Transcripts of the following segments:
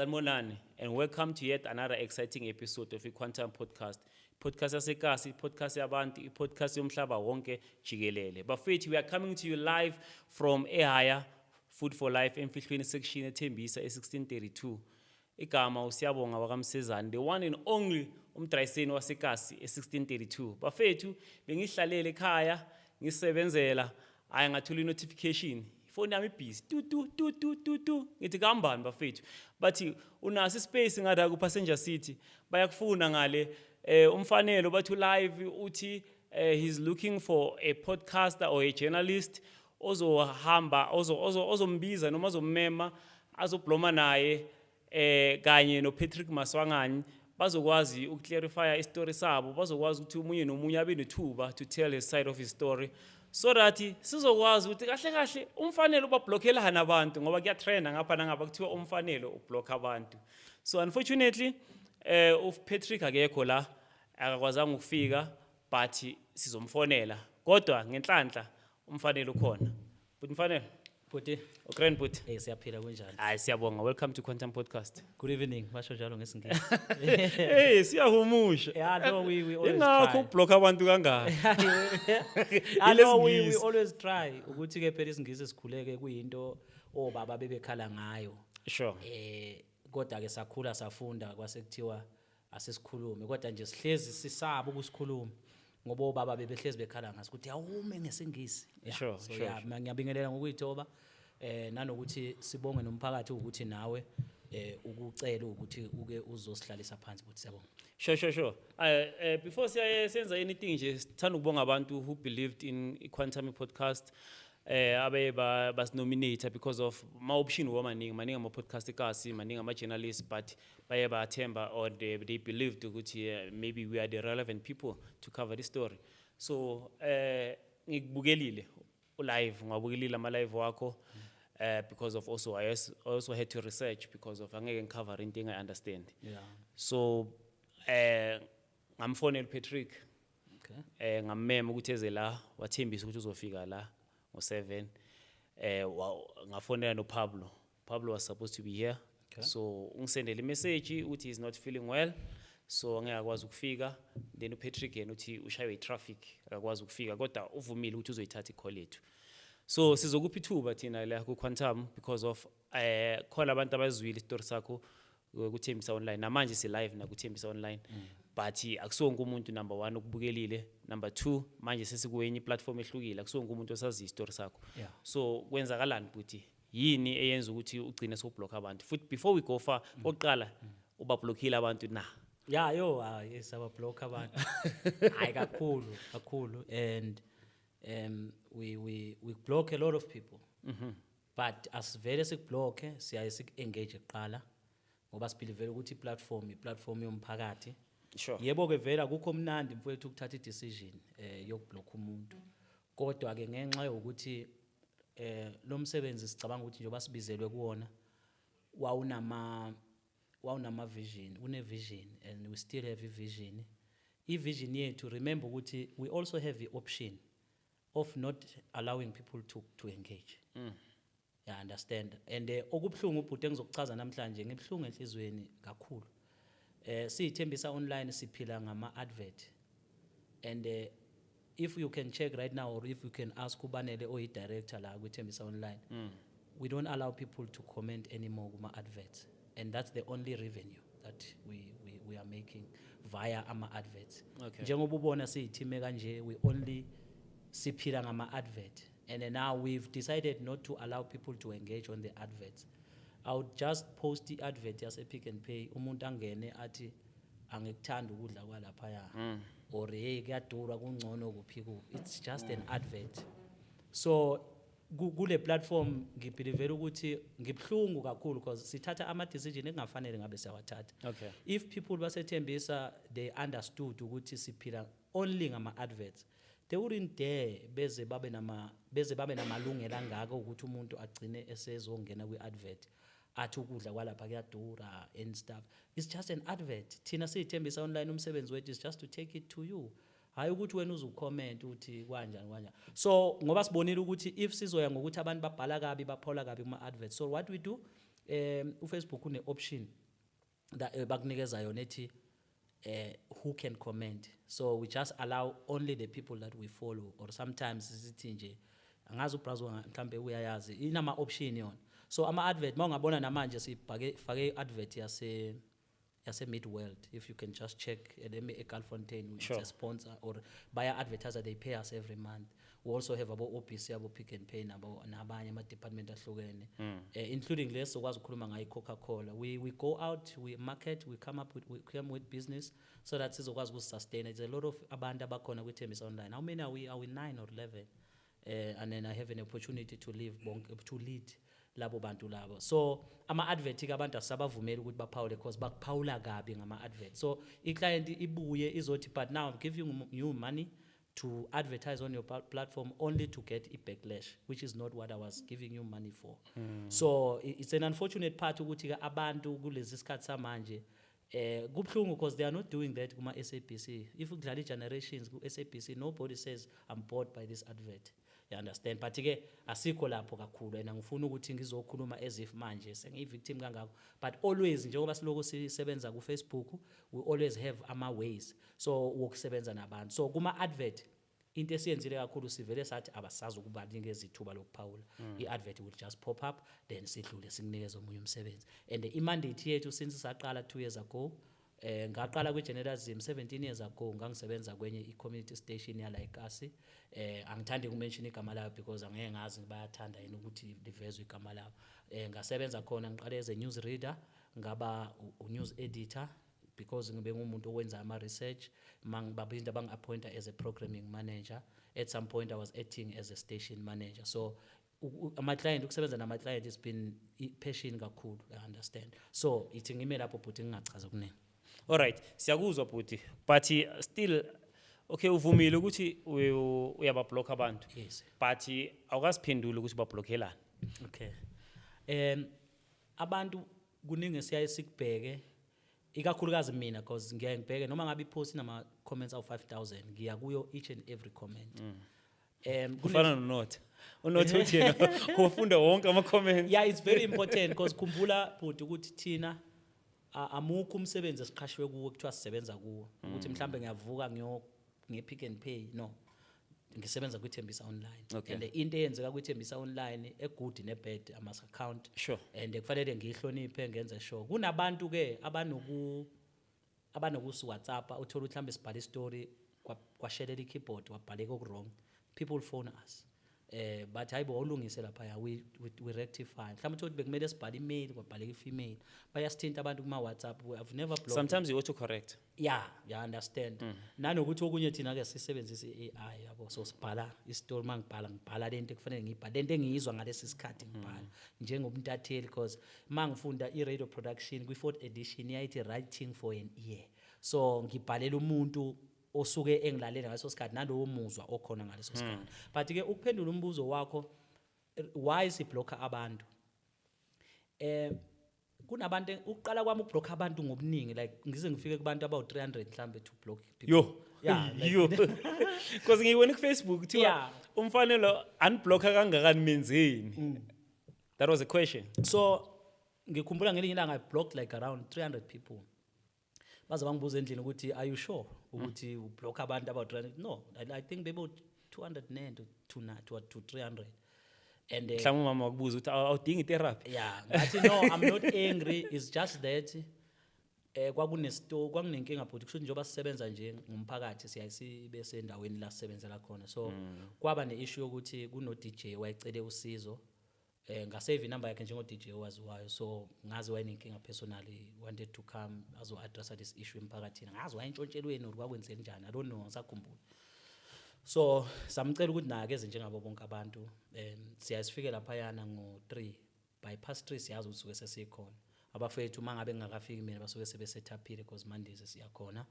Sanmonani, and welcome to yet another exciting episode of iQuantum Podcast. Podcast yasekasi, podcast yabantu, podcast yomhlaba wonke jikelele. Bafethu, we are coming to you live from eHaya Food for Life emfihlweni section eThembisa e1632. Igama usiyabonga wakamsezane, the one and only umdrayiseni wasekasi e1632. Bafethu, bengihlalele ekhaya, ngisebenzela, aya ngathola notification. Phone yami busy tu ngithi kambani bafethu bathi unasi space ngada ku passenger seat bayakufuna ngale umfanelo bathu live uthi he's looking for a podcaster or a journalist ozohamba ozombiza noma azommema azobloma naye kanye no Patrick Maswangani bazokwazi ukclarify istory sabo bazokwazi ukuthi umunye nomunye abe nethuba to tell his side of his story. So that sizokwazi ukuthi kahle umfanelo ubablockela abantu ngoba kuyatrenda ngapha nangapha kuthiwa umfanelo ublock abantu. So unfortunately Patrick akekho la akakwazanga ukufika but sizomfonela kodwa ngenhlanhla umfanelo ukhona. But umfanelo Puti, Grand Puti. siyaphila kunjani? Hayi siyabonga, welcome to Quantum Podcast. Good evening, basho njalo ngesingisi. Hey siyahumusha. Yeah, no, we always Ingakho try. ublock abantu kangaka. I know we always try ukuthi ke phela isingisi sikhuleke kuyinto obaba bebekhala ngayo. Sure. Kodwa ke sakhula safunda kwase kuthiwa asisikhulume kodwa nje sihlezi sisaba ukusikhuluma ngoba obaba bebehlezi bekhala ngaso ukuthi awume ngesingisi. Sure, So sure. yeah, ngiyabingelela ngokuyithoba nanokuthi sibonge nomphakathi ukuthi nawe ukucela ukuthi uke uzosihlalisa phansi futhi siyabonga. Sure. Before senza anything nje sithanda ukubonga abantu who believed in iQuantum Podcast. Abe bas nominate because of ma option maningi ama podcast ekasi maningi ama journalists but baye bathemba or they believed ukuthi maybe we are the relevant people to cover this story. So ngikubukelile live ngabukelile ama live wakho because of also I also had to research because of angeke ngicover into I understand. Yeah. So ngamfonela Patrick. Okay. Ngammema ukuthi eze la wathembisa ukuthi uzofika la ngo7 ngafonela no Pablo was supposed to be here. Okay. So ungisendele message uthi he's not feeling well so ngeke akwazi ukufika then uPatrick yena uthi ushaywe itraffic akakwazi ukufika kodwa uvumile ukuthi uzoyithatha icall yethu. So sizokupha ithuba thina la ku Quantum because of khona abantu abazwile istory sakho kuThembisa online namanje si live na kuThembisa online. But akusonke umuntu number 1 ukubukelile, number 2 manje sesikwenye platform ehlukile akusonke umuntu osazi istory sakho. Yeah. So kwenzakalani futhi yini eyenza ukuthi ugcine soblock abantu futhi before we go far oqala ubablockile abantu na. Yeah, yes, aba block abantu. Hayi kakhulu and we block a lot of people. But as vele sikblock siyaye engage eqala ngoba sibelieve ukuthi platform yomphakathi. Sure. Yebo ke vela akukho mnandi mfowethu ukuthatha i-decision yokublock umuntu. Kodwa ke ngenxa yokuthi lo msebenzi sicabanga ukuthi njengoba sibizelwe kuona wawunama vision, une vision and we still have a vision. I-vision yethu remember ukuthi we also have the option of not allowing people to engage. You understand? And okubhlungu ubhuti engizokuchaza namhlanje ngebhlungu enhlizweni kakhulu. Sithembisa online siphila ngama advert. And if you can check right now or if you can ask ubanele oyi director la kuThembisa online, we don't allow people to comment anymore kuma adverts. And that's the only revenue that we are making via ama adverts. Okay. Njengoba ubona siyithime kanje we only siphila ngama advert. And then now we've decided not to allow people to engage on the adverts. I would just post the advert as a Pick and Pay. Umuntu angene athi angikuthanda ukudla kwalapha ya. Or hey kuyadura kungcono kuphi ku. It's just an advert. So kule platform ngibelieve ukuthi ngibhlungu kakhulu because sithatha ama decision engafanele ngabe siyawathatha. Okay. If people basethembisa they understood ukuthi siphila only ngama adverts, they wouldn't dare beze babe namalungelo angaka ukuthi umuntu agcine esezongena kwi-advert athi ukudla kwalapha kuyadura and stuff. It's just an advert. Thina siyithembisa online umsebenzi wethu is just to take it to you. Hayi ukuthi wena uzucomment uthi kanjani. So ngoba sibonile ukuthi if sizoya ngokuthi abantu babhala kabi baphola kabi kuma adverts, so what we do uFacebook une option that bakunikeza yona ethi who can comment. So we just allow only the people that we follow, or sometimes sithi nje angazi ubrowser mhlambe uyayazi inama option yona. So ama advert mawungabona namanje sifake advert yase Midworld. If you can just check eGalfontein, it's a sponsor or buyer advertiser, they pay us every month. We also have about OPC, about Pick and Pay, nabanye ama department ahlukene, including less okwazi ukukhuluma ngayi Coca-Cola. We go out, we market, we come with business so that sizokwazi ukusustain. There's a lot of abantu abakhona kwiThembisa Online. How many are we 9 or 11? And then I have an opportunity to lead labo bantu labo. So ama advert ke abantu asabavumeli ukuthi baphawule because bakuphawula kabi ngama advert. So i-client ibuye izothi but now I'm giving you money to advertise on your platform only to get a backlash, which is not what I was giving you money for. So it's an unfortunate part ukuthi ke abantu kulezi sikhathi samanje kubhlungu because they are not doing that kuma SABC. If ukudlala generations ku SABC, nobody says I'm bored by this advert. You understand? But ke asikho lapho kakhulu and ngifuna ukuthi ngizokhuluma as if manje sengiyi-victim kangako. But always njengoba siloko sisebenza ku Facebook, we always have ama ways so wokusebenza nabantu. So kuma advert into esiyenzile kakhulu sivele sathi abasazi ukubanikeza ithuba lokuphawula. I-advert will just pop up then sidlule sikunikeze omunye umsebenzi. And the mandate yethu since saqala 2 years ago, ngaqala kwi-journalism 17 years ago, ngangisebenza kwenye i-community station yala eKasi. Angithandi ukumention igama layo because angeke ngazi bayathanda yini ukuthi livezwe igama layo. Ngasebenza khona ngiqale as a news reader, ngaba news editor because ngibe ngumuntu owenza ama research, mangibaphinda bangi-appointa as a programming manager. At some point I was acting as a station manager. So ama client ukusebenza nama client has been passion kakhulu, I understand. So ithi ngime lapho but ngingachaza kuningi. All right, siyakuzwa bhuti, but still okay uvumile ukuthi uyabablock abantu. Yes. But awukasiphendula ukuthi bablockelana. Okay. Abantu kuningi siyaye sikubheke ikakhulukazi mina because ngiyaye ngibheke noma ngabe ipost nama comments awu 5000 ngiya kuyo each and every comment. Kufana noNoth. uNoth uthi yena ufunda wonke ama comments. Yeah, it's very important because khumbula bhuti ukuthi thina amukho umsebenzi esiqhashwe kuwo kuthiwa sisebenza kuwo ukuthi mhlambe ngiyavuka nge-Pick and Pay, no, ngisebenza kwiThembisa Online. Okay. And into eyenzeka kwiThembisa Online e-good ne-bad ama account. Sure. And kufanele ngihloniphe ngenze sure kunabantu ke abanoku WhatsApp uthola mhlambe sibhala istory kwashelela i-keyboard wabhaleka oku-wrong, people phone us. But hayibo ulungise lapha we rectify. Mhlawumbe uthi bekumele sibhala email kwabhaleka i-female. Bayasithinta abantu kuma WhatsApp. I've never blocked. Sometimes you auto correct. Yeah, you understand. Nanokuthi okunye thina ke sisebenzisa i-AI yabo. So sibhala i-story ngibhala lento kufanele ngibhala lento engiyizwa ngalesi sikhathi ngibhala njengomntatheli because mangifunda i-radio production kwi-4th edition yayithi writing for an ear. So ngibhalela umuntu osuke engilalela ngaleso sikhathi nalowo muzwa okhona ngaleso sikhathi. But ke ukuphendula umbuzo wakho why siblocker abantu, kunabantu uqala kwami ukublock abantu ngobuningi like ngize ngifike kubantu abawu 300 mhlambe to block people. Yo. Yeah, like, yo. Because ngiyibona ku-Facebook thiwa umfanelo unblocka kangakani menzeni. That was a question. So ngikhumbula ngelinye ilanga I blocked like around 300 people. Baze bangibuza endlini ukuthi are you sure ukuthi ublock abantu about 300? No, I think maybe 200 to 300. And Mhlawumbe mama wakubuza ukuthi awudingi therapy. yeah, but no, I'm not angry. It's just that kwakunenkinga but kusho njengoba sisebenza nje ngumphakathi siyasibe sendaweni la sisebenzela khona. So kwaba ne-issue yokuthi kuno DJ wayecele usizo. Ngasave inumber yakhe njengo DJ owaziwayo, so ngazi wayinenkinga personally wanted to come azo address this issue emphakathini. Ngazi wayintshontshelweni ukwakwenzeni njani, I don't know, ngisakhumbula. So samcela ukuthi nake eze njengabo bonke abantu siyasifike lapha yana ngo3 by past 3 siyazi ukuthi suke sesikhona. Abafethu mangabe ngingakafiki mina basuke sebesetaphile because Mondays siyakhona.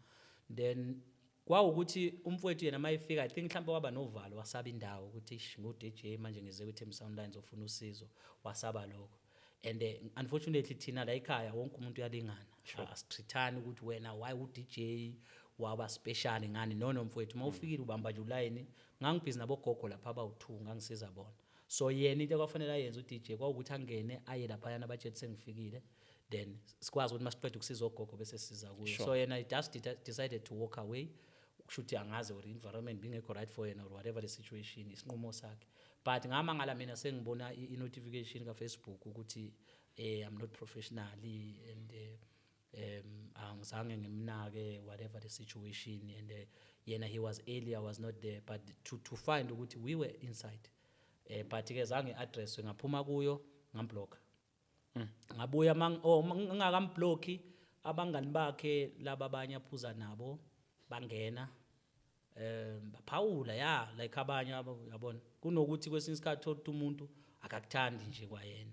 Then kwawukuthi umfowethu yena mayifika I think mhlawumbe waba novalo wasaba indawo ukuthi ngo DJ manje ngize kwiThembisa Online zofuna usizo, wasaba lokho. And unfortunately thina la ekhaya wonke umuntu uyalingana. Asithithani ukuthi wena why uDJ waba special ngani, no mfowethu mawufikile ubamba nje uline ngangibhizi nabo gogo lapha abawu2 ngangisiza bona. So yena into ekwafanele ayenze uDJ kwawukuthi angene aye laphayana abatshela sengifikile, then sikwazi ukuthi masiqeda ukusiza ogogo bese siza kuyo. So yena he just decided to walk away. Kushuthi angazi or environment bingekho right for yena or whatever the situation, isinqumo sakhe. But ngamangala mina sengibona i-notification ka-Facebook ukuthi I'm not professionally and angizange ngimnake whatever the situation, and yena he was early, I was not there, but to find ukuthi we were inside. But ke zange addresswe, ngaphuma kuyo ngamblock. Ngabuya ngingakamblock, abangani bakhe laba abanye aphuza nabo bangena baphawula like abanye yabona, kunokuthi kwesinye isikhathi ukuthi umuntu akakuthandi nje kwayena.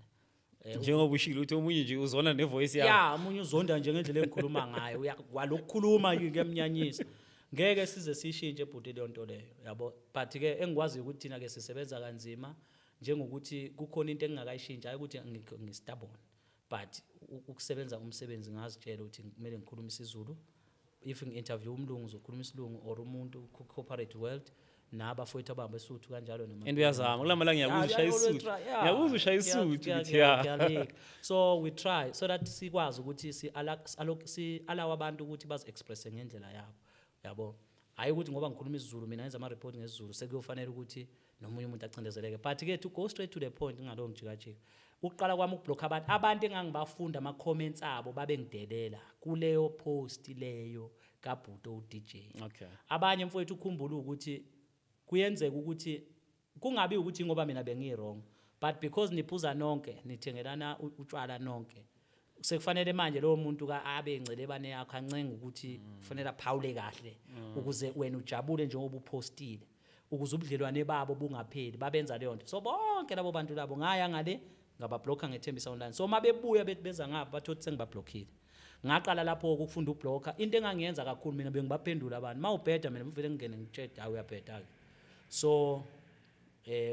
Njengoba ushilo uthi omunye nje uzona nevoice yakho. Omunye uzonda nje ngendlela engikhuluma ngayo, kwalokukhuluma ngiyamnyanyisa. Ngeke size sishintshe ebhuti leyo nto leyo, yabo. But ke engikwazi ukuthi thina ke sisebenza kanzima njengokuthi kukhona into engingakayishintsha ukuthi ngistubborn, but ukusebenza umsebenzi ngazitshela ukuthi kumele ngikhulume isiZulu. If ngi-interview umlungu uzokhuluma isilungu, or umuntu ku-corporate world nabafowethu abahamba esuthu kanjalo nama. And uyazama kulamala ngiyakuzwa ushaya isuthu. Ngiyakuzwa ushaya isuthu. So we try so that sikwazi ukuthi allow abantu ukuthi bazi-expresse ngendlela yabo, yabo. Hayi ukuthi ngoba ngikhuluma isiZulu mina ngenza ama-report ngesiZulu sekuyofanele ukuthi nomunye umuntu acindezeleke. But ke to go straight to the point ngalo ngijikajika, ukuqala kwami ukublock abantu engangibafunda ama-comments abo babe ngidelela kuleyo post leyo kaBhuti uDJ. Okay. Abanye mfowethu ukhumbula ukuthi kuyenzeka ukuthi kungabi ukuthi ngoba mina bengi-wrong, but because niphuza nonke nithengelana utshwala nonke, sekufanele manje lowo muntu abe ingcelebane yakho ancenga ukuthi kufanele aphawule kahle ukuze wena ujabule njengoba upostile, ukuze ubudlelwane babo bungapheli, babenza leyo nto. So bonke labo bantu labo ngaya ngale ngababhlokha ngethembisa online. So mabebuya beza ngapha bathothi sengibablockile. Ngaqala lapho ukufunda ublocker. Into engangiyenza kakhulu mina bengibaphendula abantu. Mawubheda mina uvele ngene ngitshela hayi uyabheda ke. So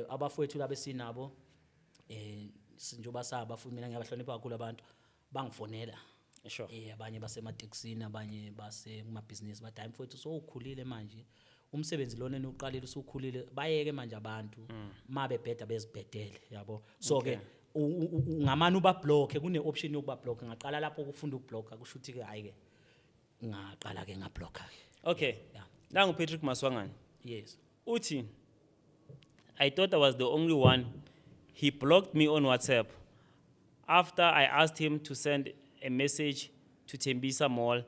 abafowethu labesinabo njengoba sabafuna mina ngiyabahlonipha kakhulu abantu bangifonela. Sure. Abanye basematekisini, abanye base kumabhizinisi bathi hayi mfowethu so ukhulile manje. Umsebenzi lona eniuqalile usukhulile, bayeke manje abantu mabebheda bezibhedele, yabo. So ke ngamani ubablock, kune option yokubablock. Ngaqala lapho ukufunda ukublock, kusho ukuthi ke hayi ke ngaqala ke ngablock ke. Okay. Yeah. Nangu Patrick Maswangani. Yes. Uthi I thought I was the only one. He blocked me on WhatsApp after I asked him to send a message to Tembisa Mall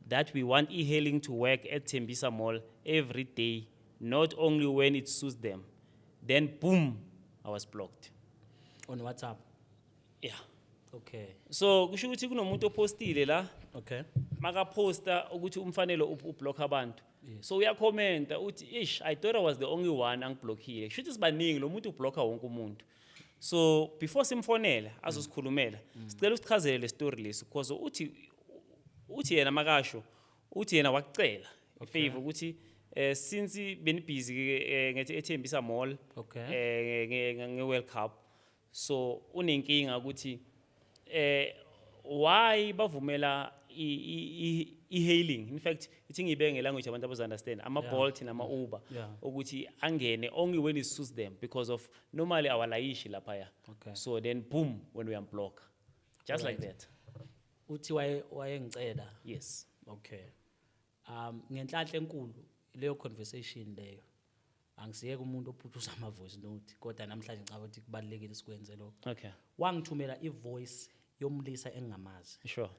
that we want e-hailing to work at Tembisa Mall every day, not only when it suits them. Then boom, I was blocked. On WhatsApp. Yeah. Okay. So kusho ukuthi kunomuntu opostile la, Okay. maka posta ukuthi umfanele ublock abantu. Yes. So uyakhomenta uthi ish, I thought I was the only one angiblockile. Kusho ukuthi sibaningi lo muntu ublocka wonke umuntu. So before simfonela azosikhulumela, sicela usichazele le story lesi because uthi yena makasho uthi yena wakucela ifavor ukuthi since beni busy ngethi eThembisa Mall nge-World Cup, so unenkinga ukuthi why bavumela e-hailing. In fact ithi ngibeke ngelanguage abantu abaza-understand ama-Bolt nama-Uber ukuthi angene only when it suits them because of normally awalayishi laphaya. Okay. So then boom when we unblock just like that. Uthi wayengicela. Yes. Okay. Ngenhlanhla enkulu leyo conversation leyo angisiyeke umuntu ophuthuza ama voice note, kodwa namhlanje ngicabanga ukuthi kubalekile sikwenze lokho. Okay. Wangithumela ivoice yomlisa engingamazi. Sure.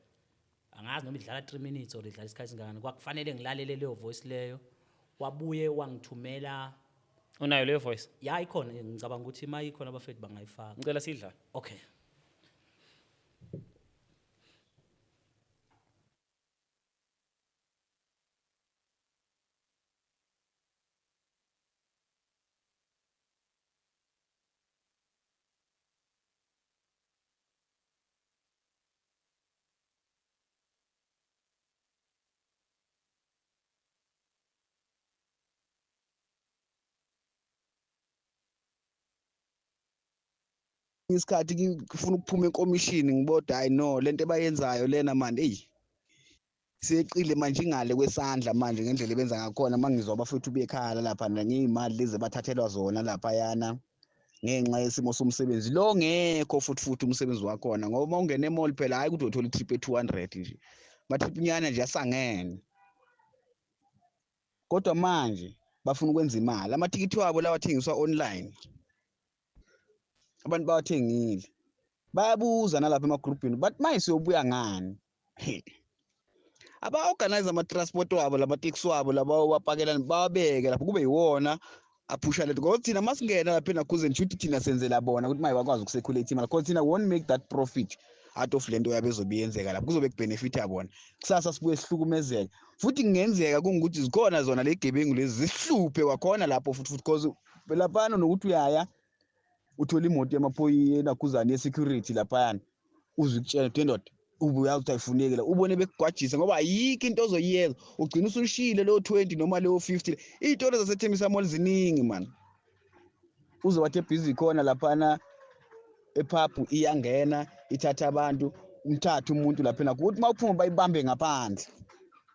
Angazi noma idlala 3 minutes or idlala isikhathi singakani, kwakufanele ngilalele leyo voice leyo. Wabuye wangithumela. Unayo leyo voice? Ya ikhona, ngicabanga ukuthi mayikhona abafethu bangayifaka. Ngicela sidla. Okay. Isikhathi ngifuna ukuphuma enkomishini ngibodwa hayi no lento ebayenzayo lena manje seqile manje ingale kwesandla manje ngendlela ebenza ngakhona mangizwa bafethu bekhaya lapha ngiyimali lezi bathathelwa zona lapha yana ngenxa yesimo somsebenzi lo ngekho futhi umsebenzi wakhona ngoba uma ungena emall phela hayi ukuthi uthola itrip e200 nje matrip nyana nje asangene kodwa manje bafuna ukwenza imali amathikithi wabo lawa athengiswa online abantu bawathengile bayabuza nalapha emagroupini but manje siyobuya ngani aba-organize ama-transport wabo lama-taxi wabo laba wapakela bawabeke lapho kube yiwona aphusha letho ngoba thina masingena lapha eNakuze nje ukuthi thina senzela bona ukuthi maye bakwazi ukuseculate imali because thina won't make that profit out of lento yabe ezobiyenzeka lapho kuzobe kubenefit yabona kusasa sibuye sihlukumezeka futhi kungenzeka kungukuthi zikhona zona legebengu lezi zisihluphe kwakhona lapho futhi because lapha nokuthi uyaya uthola imoto yamaphoyisa eNakuzane ye-security laphayana uzikutshela ndoda ubuya ukuthi ayifuneke la ubone bekugwajisa ngoba ayikho into ozoyenza ugcina usulishile lo 20 noma lo 50 izitolo zaseThembisa Mall ziningi man uzobathe busy khona laphana ephaphu iyangena ithatha abantu umthatha umuntu lapha ukuthi mawuphuma bayibambe ngaphandle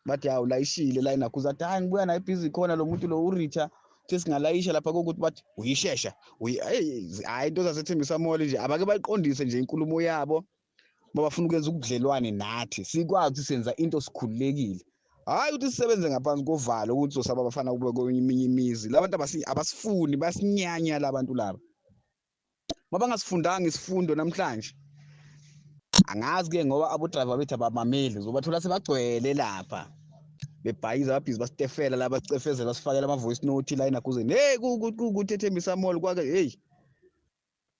bathi hawu layishile la eNakuza athi hayi ngibuya naye busy khona lo muntu lo uRicha sesingalayisha lapha kokuthi bathi uyishesha hayi into zaseThembisa Mall nje abake bayiqondise nje inkulumo yabo babafuna ukwenza ubudlelwane nathi sikwazi ukuthi senza into sikhululekile hayi ukuthi sisebenze ngaphansi kovalo ukuthi sosaba abafana kube kweminye imizi labantu abasifuni basinyanya labantu laba mabangasifundanga isifundo namhlanje angazi ke ngoba abo driver bethu abamameli zobathola sebagcwele lapha bebhayiza ababhizi basitefela la bacefezela basifakela ama voice note la eNakuze hey kuthi eThembisa Mall kwake hey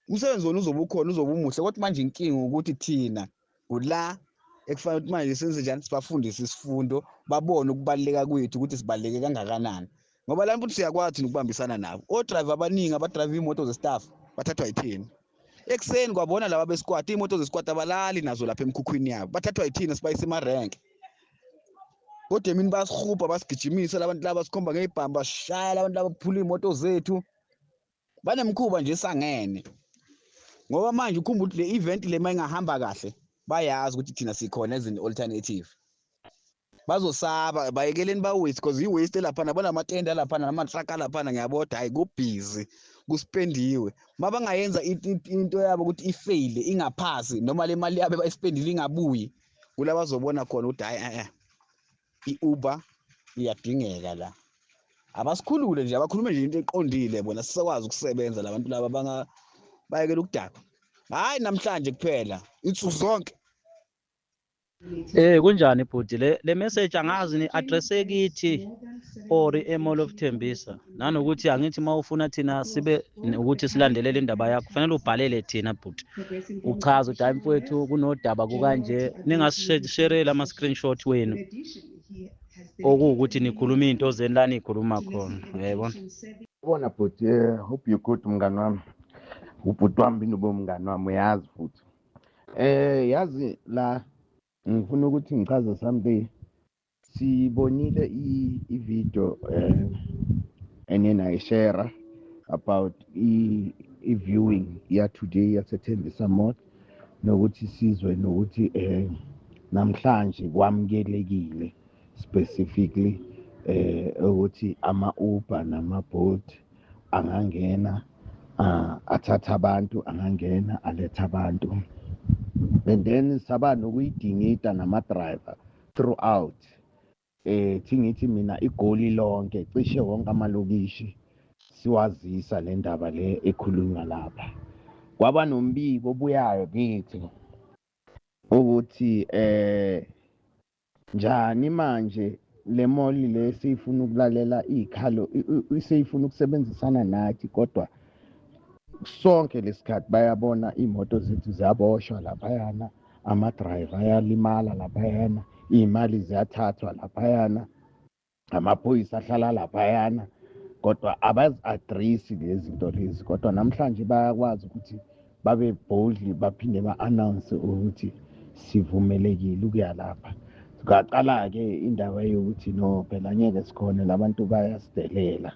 umsebenzi wona uzobe ukhona uzobe umuhle kodwa manje inkinga ukuthi thina kula ekufanele ukuthi manje senze njani sibafundise isifundo babone ukubaleka kwethu ukuthi sibaleke kangakanani ngoba la mfuthi siyakwazi ukubambisana nabo o driver abaningi abadrive imoto ze-staff bathathwa yithina ekseni kwabona laba besquad imoto ze-squad abalali nazo lapha emkhukhwini yabo bathathwa yithina sibayise ema-rank kodwa emini basihupa basigijimisa labantu laba sikhomba ngey'bhamba shaya labantu laba kuphula iy'moto zethu banemkhuba nje sangene ngoba manje ukhumbula ukuthi le event le mayingahamba kahle bayazi ukuthi thina sikhona as an alternative bazosaba bayekeleni ba-waste because i-waste laphana banamatende laphana nama-truck laphana ngiyabodwa hayi kubhizi kuspendiwe mabangayenza into yabo ukuthi ifeyile ingaphasi noma le mali yabo bayispendile ingabuyi kula bazobona khona ukuthi hayi i-Uber iyadingeka la abasikhulule nje abakhulume nje into eqondile bona sisakwazi ukusebenza labantu laba bayekela ukudakwa hayi namhlanje kuphela insuku zonke Kunjani bhuti le message angazi ni addresse kithi or eMall of Thembisa nanokuthi angithi mawufuna thina sibe ukuthi silandelele indaba yakho kufanele ubhalele thina bhuti uchaza ukuthi hayi mfowethu kunodaba kukanje ningasisherela ama screenshot wenu okuwukuthi nikhuluma into zeni la nikhuluma khona yayibona bona bhuti hope you good mngani wami ubhuti wami binobo mngani wami uyazi futhi yazi la ngifuna ukuthi ngichaze something sibonile i-video enayishare about i-viewing ya-today yaseThembisa Mall nokuthi sizwe nokuthi namhlanje kwamukelekile specifically ukuthi ama-Uber nama-Bolt angangena athatha abantu angangena aletha abantu and then saba nokuyidingida nama-driver throughout thingithi mina igoli lonke cishe wonke amalokishi siwazisa le ndaba le ekhulunywa lapha kwaba nombiko obuyayo kithi ukuthi njani manje le mall le sifuna ukulalela ikhalo sifuna ukusebenzisana nathi kodwa sonke lesikhathi bayabona imoto zethu ziyaboshwa laphayana ama-driver ayalimala laphayana iy'mali ziyathathwa laphayana amaphoyisa ahlala laphayana kodwa abazi-address lezi zinto lezi kodwa namhlanje bayakwazi ukuthi babe boldly baphinde ba-announce ukuthi sivumelekile ukuya lapha ngaqala-ke indaba yokuthi no phela ngeke sikhona labantu bayasidelela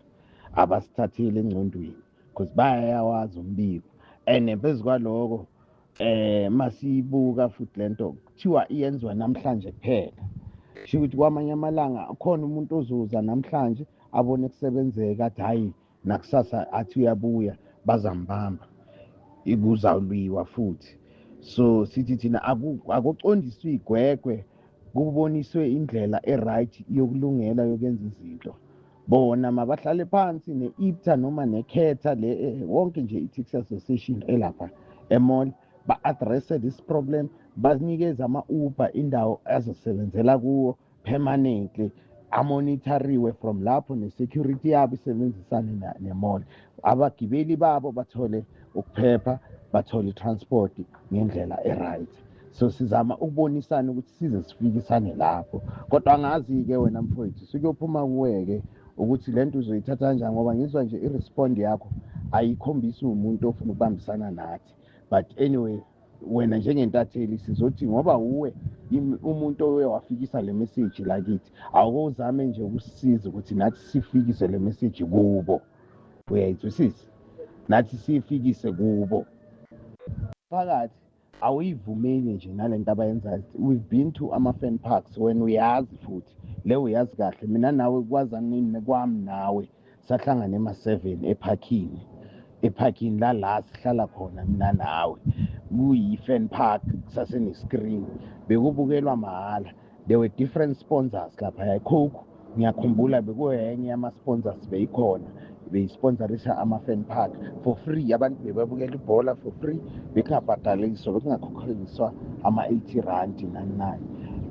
abasithathile engcondweni because bayawazi umbiko and phezu kwaloko masiyibuka futhi lento kuthiwa iyenziwa namhlanje kuphela sho ukuthi kwamanye amalanga khona umuntu ozuza namhlanje abone kusebenzeka athi hayi nakusasa athi uyabuya bazambamba ikuzawulwiwa futhi. So sithi thina akuqondiswe igwegwe, kuboniswe indlela eright yokulungela yokwenza izinto. Bona mabahlale phansi ne-IPTA noma nekhetha wonke nje i-taxi association elapha emall ba-addresse this problem, banikeze ama-Uber indawo azosebenzela kuwo permanently, amonitoriwe from lapho ne-security yabo isebenzisane ne-mall. Abagibeli babo bathole ukuphepha, bathole i-transport ngendlela e-right. So sizama ukubonisana ukuthi size sifikisane lapho. Kodwa angazi-ke wena mfowethu, sikuyophuma kuwe-ke ukuthi lento uzoyithatha kanjani, ngoba ngizwa nje i-respond yakho ayikhombisi umuntu ofuna ukubambisana nathi. But anyway, wena njengentatheli sizothi ngoba uwe umuntu owe wafikisa le message lakithi, awuzame nje ukusisiza ukuthi nathi sifikise le message kubo. Uyayizwisisa? Nathi sifikise kubo. Phakathi awuyivumeli nje nalento abayenzayo. We've been to ama-fan parks when uyazi futhi le uyazi kahle. Mina nawe kwazanini kwami nawe sahlangana ema-7 ephakini la sihlala khona mina nawe. Kuyi-fan park, kusasene-screen, bekubukelwa mahhala. There were different sponsors lapha. Coke ngiyakhumbula bekuyenye yama-sponsors beyikhona, beyisponsorisha ama-fan park for free. Abantu bebabukela ibhola for free, bekungabhadaliswa, bekungakhokheliswa ama-80 rand nani,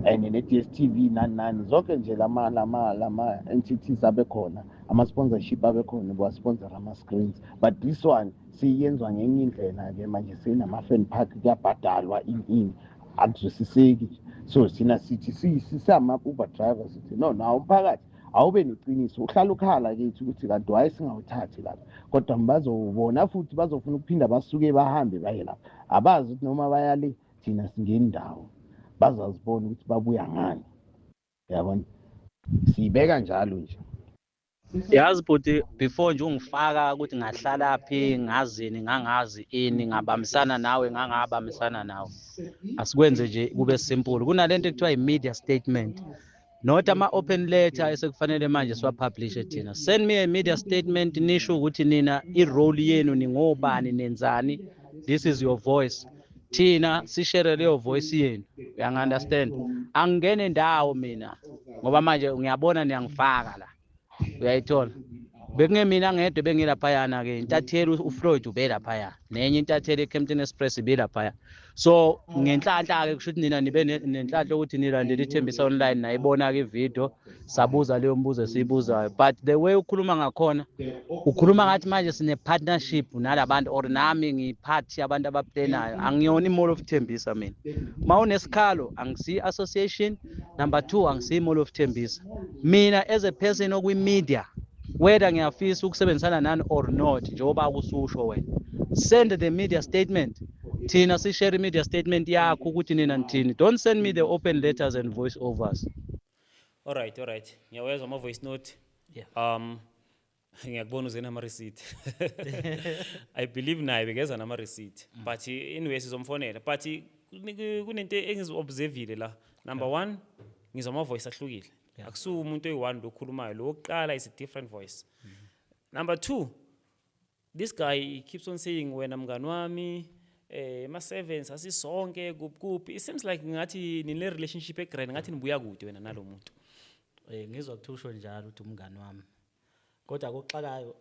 and ne-DSTV nani zonke nje lama entities abekhona, ama-sponsorship abekhona bawasponsorha ama-screens. But this one siyenzwa ngenye indlela-ke manje, sinama-fan park kuyabhadalwa ini akuzwisiseki. So sina sithi sisama-Uber driver sithi no, nawo umphakathi awube neqiniso, uhlala ukhala kithi ukuthi kanti why singawuthathi lapha. Kodwa bazobona futhi bazofuna ukuphinda basuke bahambe baye lapha, abazi ukuthi noma bayale thina singeni ndawo bazazibona ukuthi babuya ngani. Yabona, siyibeka njalo nje. Yazi bhuti, before nje ungifaka ukuthi ngahlala phi, ngazini, ngangazi ini, ngabambisana nawe, ngangabambisana nawe, asikwenze nje kube simple. Kunalento ekuthiwa i-media statement, not ama-open letter esekufanele manje siwapublishe thina. Send me a media statement, nisho ukuthi nina i-role yenu ningobani, nenzani, this is your voice. Thina sishare leyo voice yenu, uyangi-understand? Angingene ndawo mina ngoba manje ngiyabona niyangifaka la, uyayithola. Bekungemina ngedwa bengilaphayana-ke, intatheli uFloyd ubelaphaya, nenye intatheli eKempton Express ibelaphaya. So ngenhlanhla-ke kusho ukuthi nina nibe nenhlanhla ukuthi nilandele iThembisa Online, nayibona-ke ivideo, sabuza leyo mbuzo esiyibuzayo. But the way ukhuluma ngakhona, ukhuluma ngathi manje sine-partnership nalabantu, or nami ngiyiphathi yabantu abaplenayo. Angiyona i-Mall of Thembisa mina. Ma unesikhalo, angisiyi-association. Number 2, angisiyi-Mall of Thembisa. Mina as a person okwi-media, whether ngiyafisa ukusebenzisana nani or not, njengoba ususho wena, send the media statement. Thina si-share media statement yakho ukuthi nina nithini. Don't send me the open letters and voice overs. All right. Ngiyawezwa ama-voice note. Yeah. Ngiyakubona uzena ama-receipt. I believe naye bekeza nama-receipt. But anyway sizomfonela. But kunento engizi-observile la. Number 1, ngizwa ama-voice ahlukile. Akusu umuntu oyi-1 lokhulumayo, lo wokuqala is a different voice. Number 2, this guy keeps on saying wena mngani wami, ma-7 asisonke kuphi. It seems like ngathi nile relationship egrand, ngathi nibuya kude wena nalo muntu. Ngizwa ukuthi usho njalo ukuthi umngani wami. Kodwa kokuxakayo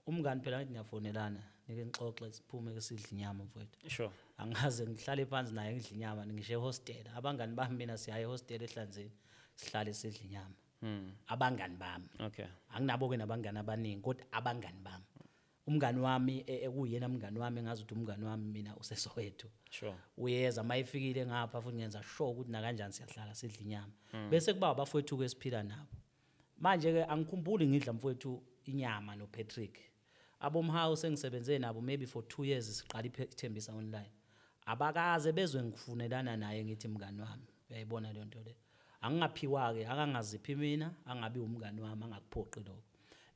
umngani phela ngithi niyafonelana, nike ngixoxe siphume ke sidle inyama mfowethu. Sure. Angaze ngihlale phansi naye ngidle inyama, ngisho ehostel. Abangani bami mina siya ehostel eHlanzeni, sihlale sidle inyama. Abangani bami. Okay. Anginabo ke nabangani abaningi, kodwa abangani bami. Umngani wami ekuyena umngani wami, ngazi ukuthi umngani wami mina useSoweto. Sure. Uyeza mayifikile ngapha futhi ngenza sure ukuthi na kanjani siyahlala sidle inyama. Bese kuba abafowethu ke siphila nabo. Manje ke angikhumbuli ngidla mfowethu inyama noPatrick. Abomhouse engisebenze nabo maybe for 2 years siqala iThembisa Online. Abakaze bezwe ngifunelana naye ngithi mngani wami. Uyayibona le nto le. Angingaphiwa ke, akangaziphi mina, angabi umngani wami, angakuphoqi lokho.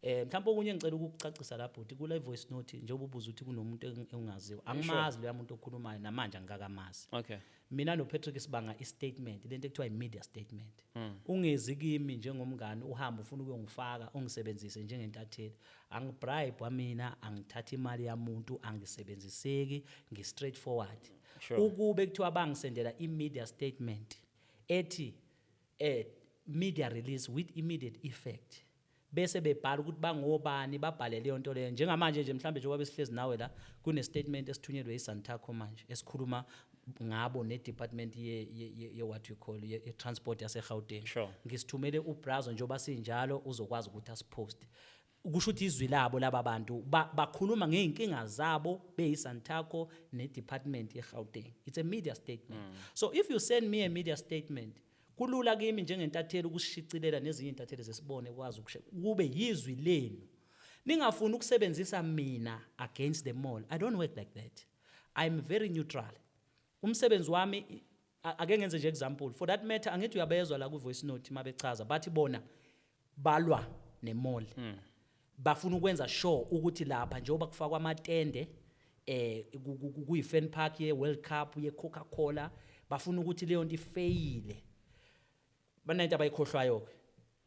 Mhlawumbe okunye ngicela ukukucacisa lapho ukuthi kule voice note njengoba ubuza ukuthi kunomuntu engaziwa angimazi lo muntu okhulumayo namanje angikakamazi Okay. mina no Patrick sibanga istatement lento ekuthiwa imedia statement ungezi kimi njengomngane uhamba ufuna ukuyongifaka ungisebenzise njengentatheli angibribe mina angithatha imali yamuntu angisebenziseki ngi-straight forward Sure. ukube kuthiwa bangisendela imedia statement ethi media release with immediate effect bese bebhala ukuthi bangobani babhale leyo nto leyo njengamanje nje mhlambe njengoba besihlezi nawe la kune statement esithunyelwe iSantaco manje esikhuluma ngabo ne department ye what we call ye transport yase Gauteng Sure. ngisithumele uBrazo njengoba sinjalo uzokwazi ukuthi asipost ukusho ukuthi izwi labo laba bantu bakhuluma ngeinkinga zabo beyiSantaco ne department ye Gauteng it's a media statement so if you send me a media statement kulula kimi njengentatheli ukusishicilela nezinye intatheli zesibone kwazi kube yizwi lenu ningafuni ukusebenzisa mina against the mall I don't work like that I'm very neutral umsebenzi wami ake ngenze nje example for that matter angithi uyabezwa la ku voice note mabechaza bathi bona balwa nemall bafuna ukwenza sure ukuthi lapha njengoba kufakwa amatende kuyi fan park ye World Cup ye Coca-Cola bafuna ukuthi leyo nto ifeyile banento abayikhohlwayo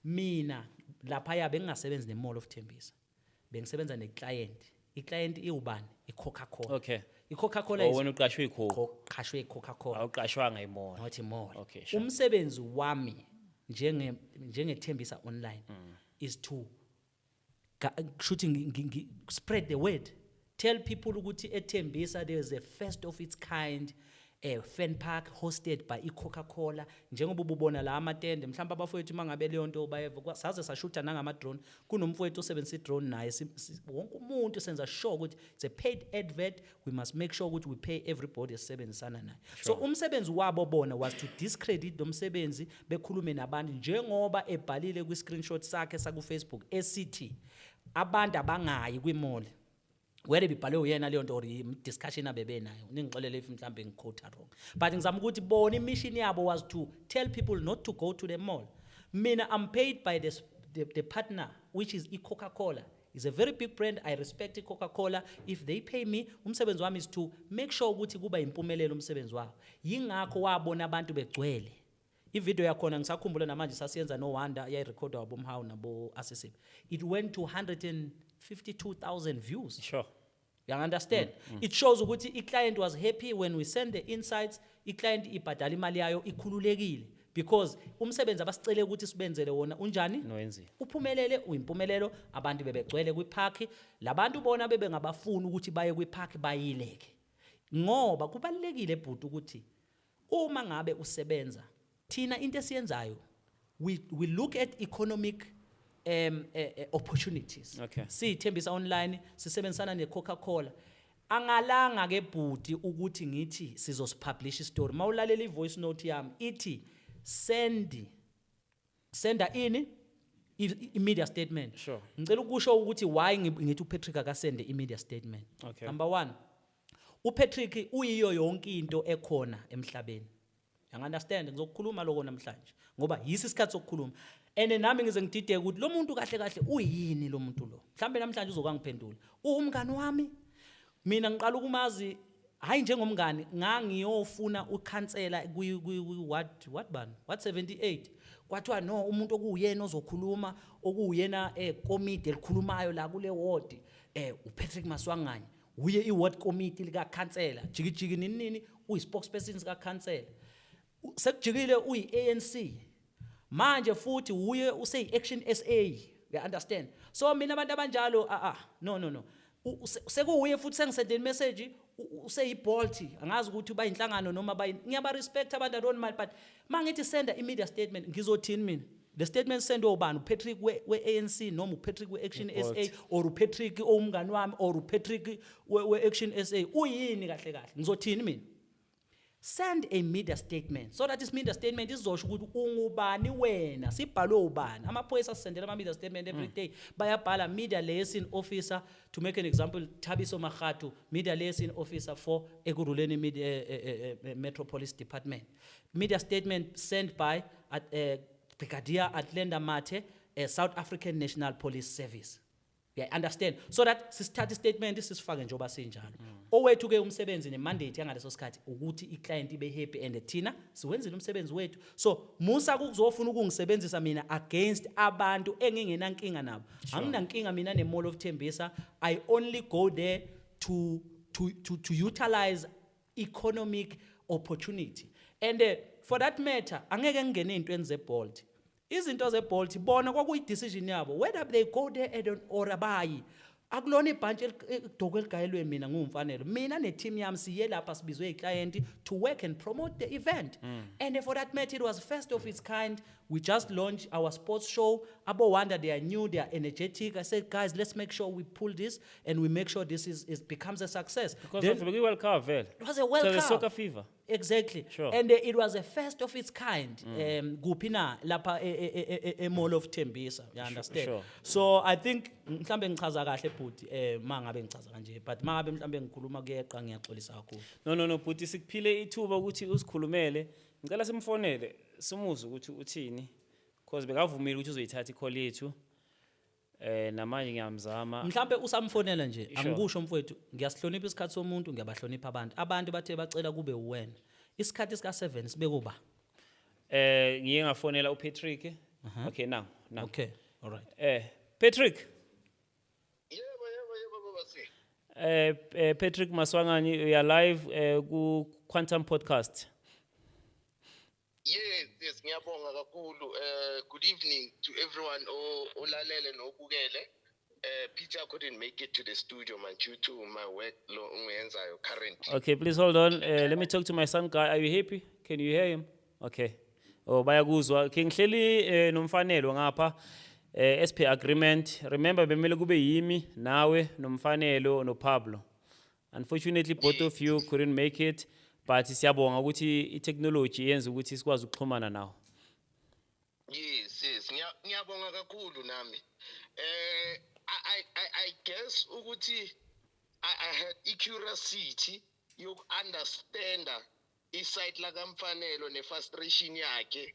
mina lapha yabe ngingasebenzi ne-Mall of Thembisa bengisebenza ne-client i-client iubani i-Coca-Cola Okay. i-Coca-Cola Wena uqashwe iCoke. qashwe i-Coca-Cola Awuqashwanga imona. not i-mall Okay, sure. umsebenzi wami njengethembisa online is to shooting spread the word tell people ukuthi ethembisa there is a first of its kind fan park hosted by iCoca-Cola njengoba ububona la amatende mhlawumbe abafowethu mangabe leyo nto bayeva saze sashutha nangama drone kunomfowethu osebenzisa drone naye wonke umuntu senza sure ukuthi it's a paid advert we must make sure ukuthi we pay everybody esebenzisana naye so umsebenzi wabo bona was to discredit domsebenzi bekhulume nabantu njengoba ebhalile kwi screenshot sakhe saku Facebook esithi abantu abangayi kwimall where bibhale uyena leyo nto or discussion abebenayo ningixolele if mhlambe ngiquote wrong but ngizama ukuthi bona imission yabo was to tell people not to go to the mall mina I'm paid by the partner which is iCoca-Cola is a very big brand I respect iCoca-Cola if they pay me umsebenzi wami is to make sure ukuthi kuba impumelelo umsebenzi wabo yingakho wabona abantu begcwele ivideo yakhona ngisakhumbula namanje sasiyenza no Wanda yayirecord wabo Mhawu nabo Asisip it went to 152,000 views Sure. you understand it shows ukuthi i-client was happy when we send the insights i-client ibhadala imali yayo ikhululekile because umsebenzi abasicele ukuthi sibenzele wona unjani Nowenzi. uphumelele uyimpumelelo abantu bebegcwele kwipark labantu bona bebengabafuni ukuthi baye kwipark bayileke ngoba kubalekile ebhuti ukuthi uma ngabe usebenza thina into esiyenzayo we look at economic opportunities Okay. sithembisa online sisebenzisana neCoca-Cola angalanga ke bhuti ukuthi ngithi sizosipublish istory mawulalela ivoice note yami ithi senda ini imedia statement Sure. ngicela ukusho ukuthi why ngithi uPatrick akasende imedia statement Okay. number 1 uPatrick uyiyo yonke into ekhona emhlabeni you understand ngizokukhuluma lokho namhlanje ngoba yisi isikhathi sokukhuluma ene nami ngize ngidideke ukuthi lo muntu kahle kahle uyini lo muntu lo mhlambe namhlanje uzokangiphendula umngani wami mina ngiqala ukumazi hayi njengomngani ngangiyofuna ukhansela what 78 kwathiwa no umuntu okuyena ozokhuluma okuyena committee elikhulumayo la kule ward uPatrick Maswanganye uye iward committee lika khansela jikijiki nini uyispokesperson sika khansela sekujikile uyi-ANC manje futhi uye useyi-Action SA you understand so mina abantu abanjalo no sekuuye futhi sengisendele message useyi-Bolt angazi ukuthi bayinhlangano noma ngiyaba respect abantu don't mind but mangithi senda imedia statement ngizothini mina the statement send ubani uPatrick we-ANC noma uPatrick we-Action SA or uPatrick omngani wami or uPatrick we-Action SA uyini kahle kahle ngizothini mina send a media statement so that this media statement izosho ukuthi ungubani wena sibhalwe ubani amaphoyisa asendela ama media statement every day bayabhala media liaison officer to make an example Thabiso Magatu media liaison officer for Ekurhuleni media Metropolis Department media statement sent by Brigadier Atlenda Mathe South African National Police Service. Yeah, understand? So that sisithatha statement sisifake njengoba sinjalo. Owethu ke umsebenzi nemandate yangaleso sikhathi ukuthi iclient ibe happy and thina siwenzile umsebenzi wethu. So musa kuzofuna ukungisebenzisa mina against abantu engingenankinga nabo. Anginankinga mina neMall of Tembisa. I only go there to utilize economic opportunity. And for that matter, angeke ngene intweni zeBolt. Izinto zeBolt bona kwakuyi decision yabo whether they go there or abayi. Akulona ibhanti elidoko eligayelwe mina ngumfanelo. Mina neteam yami siye lapha sibizwe iclient to work and promote the event. And for that matter, it was first of its kind. We just launched our sports show. Abo Wanda, they are new, they are energetic. I said, guys, let's make sure we pull this and we make sure this becomes a success. Because of the World Cup, well. It was a World Cup. So the soccer fever. Exactly. Sure. And it was a first of its kind. Gupina lapha e Mall of Tembisa. You understand? Sure. So I think mhlambe ngichaza kahle but mangabe ngichaza kanje but mangabe mhlambe ngikhuluma kuyeqa ngiyaxolisa kakhulu. No but sikuphile ithuba ukuthi usikhulumele. Ngicela simfonele simuze ukuthi uthini because bekavumile ukuthi uzoyithatha icall yethu. Namanje ngiyamzama. Mhlambe usamfonela nje angikusho mfowethu ngiyasihlonipha isikhathi somuntu ngiyabahlonipha abantu bathe bacela kube uwena. Isikhathi sika 7 sibe kuba. Ngiye ngafonela uPatrick. Okay now. Okay. All right. Patrick. Yebo baba. Patrick Maswangani, we are live ku Quantum Podcast. Yes, ngiyabonga kakhulu. Good evening to everyone olalele nobukele. Peter couldn't make it to the studio man due to my work lo engiyenzayo currently. Okay, please hold on. Let me talk to my son guy. Are you happy? Can you hear him? Okay. Oh, bayakuzwa. Ke ngihleli nomfanelo ngapha. As per agreement, remember bemele kube yimi nawe nomfanelo no Pablo. Unfortunately both of you couldn't make it, but siyabonga ukuthi itechnology yenza ukuthi sikwazi ukuxhumana nawo. Yes, ngiyabonga kakhulu nami. I guess ukuthi I had curiosity you understand iside la kamfanelo ne frustration yakhe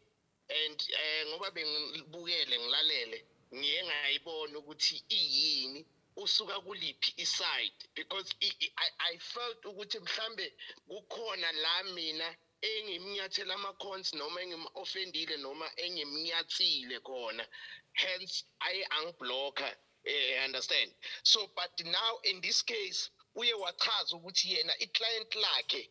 and ngoba bengibukele ngilalele ngiye ngayibona ukuthi iyini usuka kuliphi iside because I felt ukuthi mhlambe kukhona la mina engimnyathela ama-cons noma engim-offendile noma engimnyathile khona hence angiblocker understand so but now in this case uye wachaza ukuthi yena i-client lakhe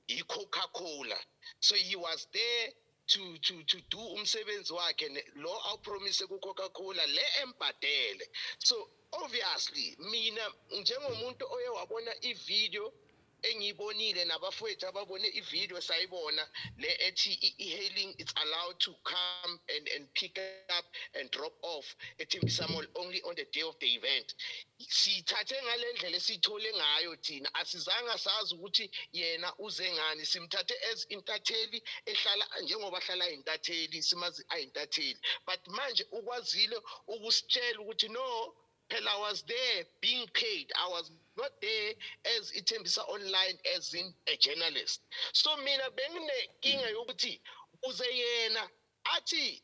i-Coca-Cola so he was there to do umsebenzi wakhe lo awupromise ku-Coca-Cola le embhadele so obviously mina njengomuntu oye wabona i-video engiyibonile nabafowethu ababone i-video sayibona le ethi e-hailing it's allowed to come and pick up and drop off eTembisa Mall only on the day of the event sithathe ngalendlela esithole ngayo thina asizanga sazi ukuthi yena uze ngani simthathe as intatheli ehlala njengoba hlala intatheli simazi ayintatheli but manje ukwazile ukusitshela ukuthi no I was there being paid. I was not there as iTembisa Online as in a journalist. So mina benginenkinga yokuthi uze yena athi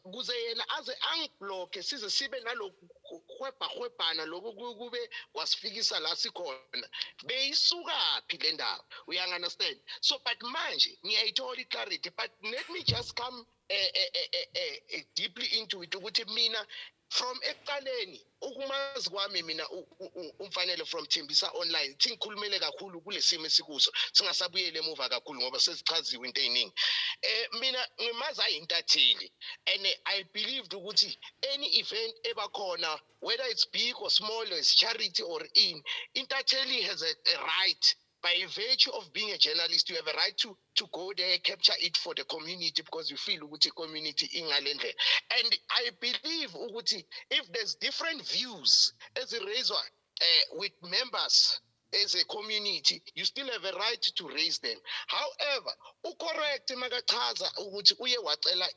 kuze yena aze angiblock size sibe naloku khwebhana lokhu kube wasifikisa la sikhona beyisuka phi le ndaba we understand so but manje ngiyayithola iclarity but let me just come deeply into it ukuthi mina from eqaleni ukumazi kwami mina umfanele from Tembisa Online ngikhulumele kakhulu kulesimo esikuso singasabuyele emuva kakhulu ngoba sesichaziwe into eziningi mina ngimazi ayintatheli and I believed ukuthi any event ebakhona whether it's big or small or it's charity or intatheli has a right by virtue of being a journalist, you have a right to go there, capture it for the community because you feel ukuthi community ingalendle. And I believe ukuthi if there's different views as a razor with members as a community, you still have a right to raise them. However, ucorrect makachaza ukuthi uye wacela